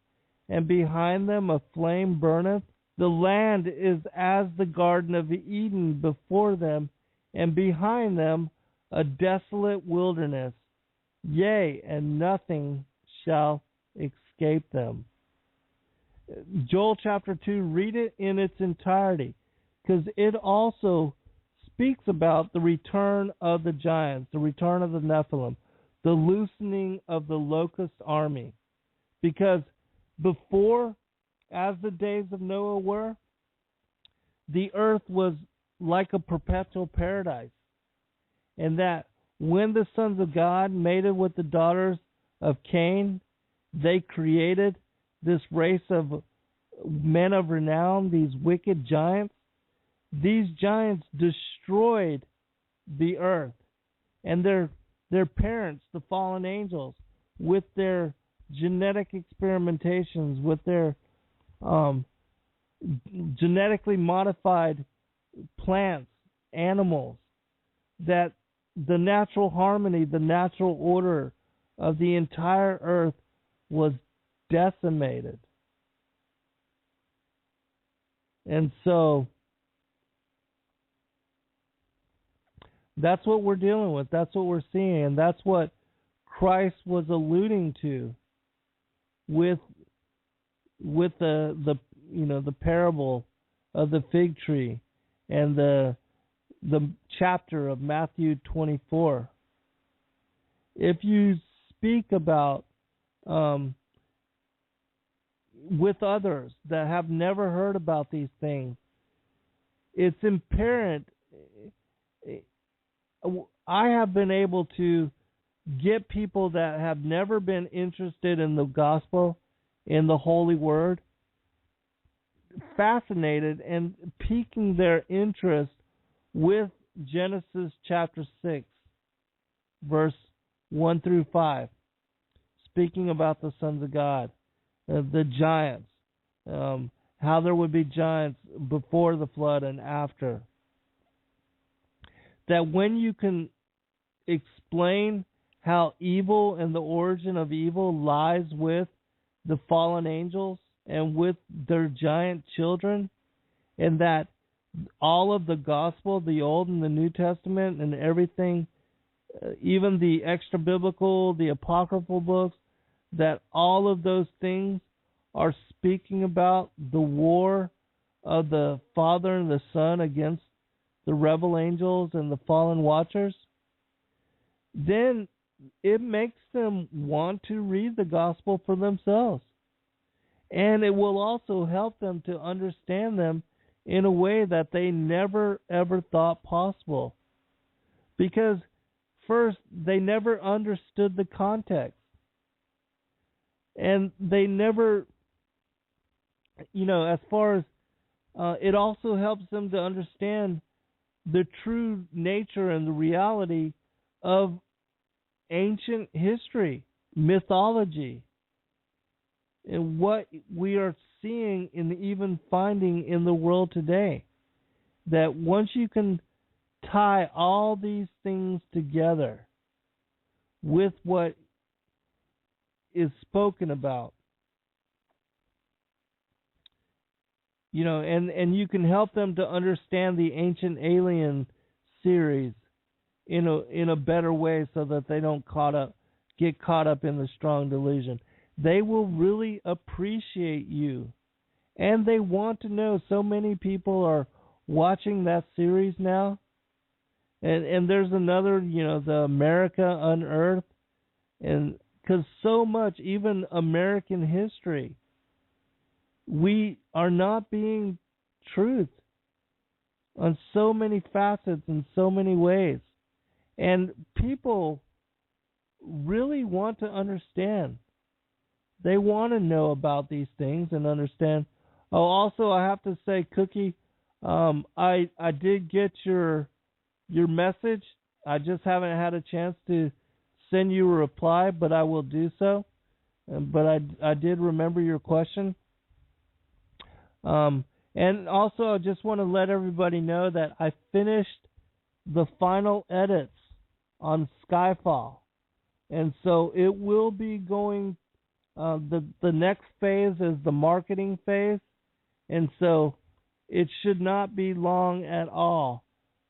and behind them a flame burneth. The land is as the garden of Eden before them, and behind them a desolate wilderness. Yea, and nothing shall escape them. Joel chapter 2, read it in its entirety, because it also speaks about the return of the giants, the return of the Nephilim, the loosening of the locust army. Because before, as the days of Noah were, the earth was like a perpetual paradise. And that when the sons of God mated with the daughters of Cain, they created this race of men of renown, these wicked giants. These giants destroyed the earth. And their parents, the fallen angels, with their genetic experimentations, with their genetically modified plants, animals, that the natural harmony, the natural order of the entire earth was decimated. And so that's what we're dealing with. That's what we're seeing. And that's what Christ was alluding to with the parable of the fig tree and the chapter of Matthew 24. If you speak about with others that have never heard about these things, it's apparent. I have been able to get people that have never been interested in the gospel, in the Holy Word, fascinated and piquing their interest with Genesis chapter 6, verse 1 through 5, speaking about the sons of God, the giants, how there would be giants before the flood and after. That when you can explain how evil and the origin of evil lies with the fallen angels and with their giant children, and that all of the gospel, the Old and the New Testament and everything, even the extra-biblical, the apocryphal books, that all of those things are speaking about the war of the Father and the Son against the rebel angels and the fallen watchers, then it makes them want to read the gospel for themselves. And it will also help them to understand them in a way that they never, ever thought possible. Because, first, they never understood the context. And they never, as far as, it also helps them to understand the true nature and the reality of ancient history, mythology, and what we are seeing and even finding in the world today. That once you can tie all these things together with what is spoken about, and you can help them to understand the Ancient Alien series in a better way, so that they don't get caught up in the strong delusion. They will really appreciate you, and they want to know. So many people are watching that series now, and there's another, the America Unearthed, and because so much, even American history, we are not being truth on so many facets in so many ways. And people really want to understand. They want to know about these things and understand. Oh, also, I have to say, Cookie, I did get your message. I just haven't had a chance to send you a reply, but I will do so. But I did remember your question. And also, I just want to let everybody know that I finished the final edits on Skyfall. And so it will be going, the next phase is the marketing phase. And so it should not be long at all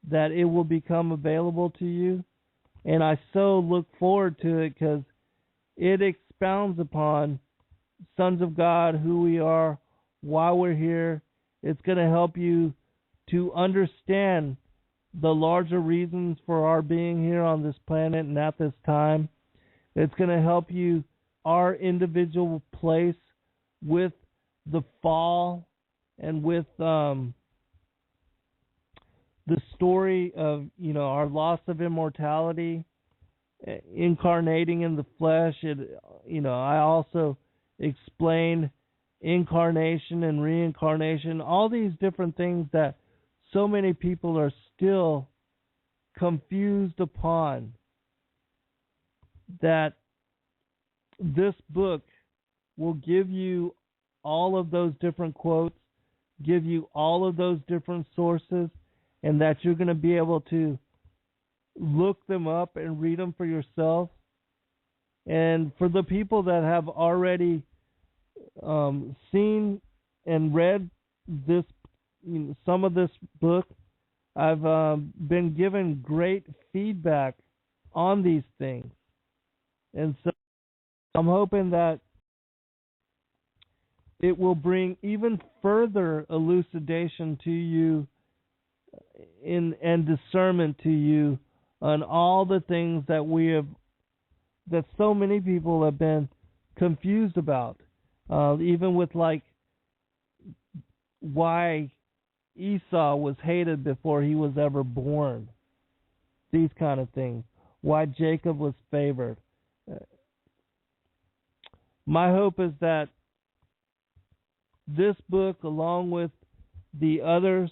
that it will become available to you. And I so look forward to it, because it expounds upon sons of God, who we are, why we're here. It's going to help you to understand the larger reasons for our being here on this planet and at this time. It's going to help you, our individual place with the fall and with the story of, our loss of immortality, incarnating in the flesh. I also explain incarnation and reincarnation, all these different things that so many people are still confused upon. That this book will give you all of those different quotes, give you all of those different sources, and that you're going to be able to look them up and read them for yourself. And for the people that have already seen and read this, some of this book, I've been given great feedback on these things. And so I'm hoping that it will bring even further elucidation to you and discernment to you on all the things that so many people have been confused about, even with like why Esau was hated before he was ever born, these kind of things, why Jacob was favored. My hope is that this book, along with the others,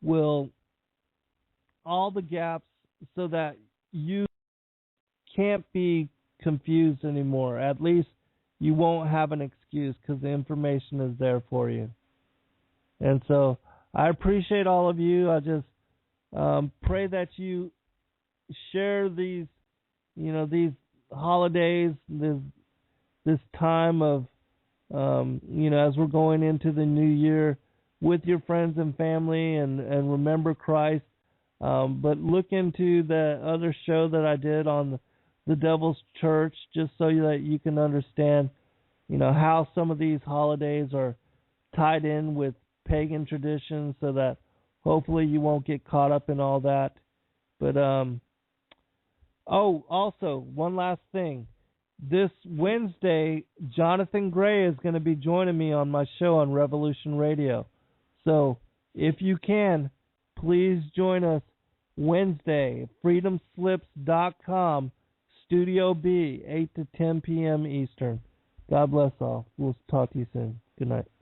will all the gaps so that you can't be confused anymore. At least you won't have an excuse because the information is there for you. And so I appreciate all of you. I just pray that you share these, these holidays, this time of, as we're going into the new year with your friends and family and remember Christ. But look into the other show that I did on the Devil's Church, just so that you can understand, how some of these holidays are tied in with pagan traditions, so that hopefully you won't get caught up in all that. But also one last thing. This Wednesday, Jonathan Gray is going to be joining me on my show on Revolution Radio. So if you can, please join us Wednesday, freedomslips.com, Studio B, 8 to 10 p.m. Eastern. God bless all. We'll talk to you soon. Good night.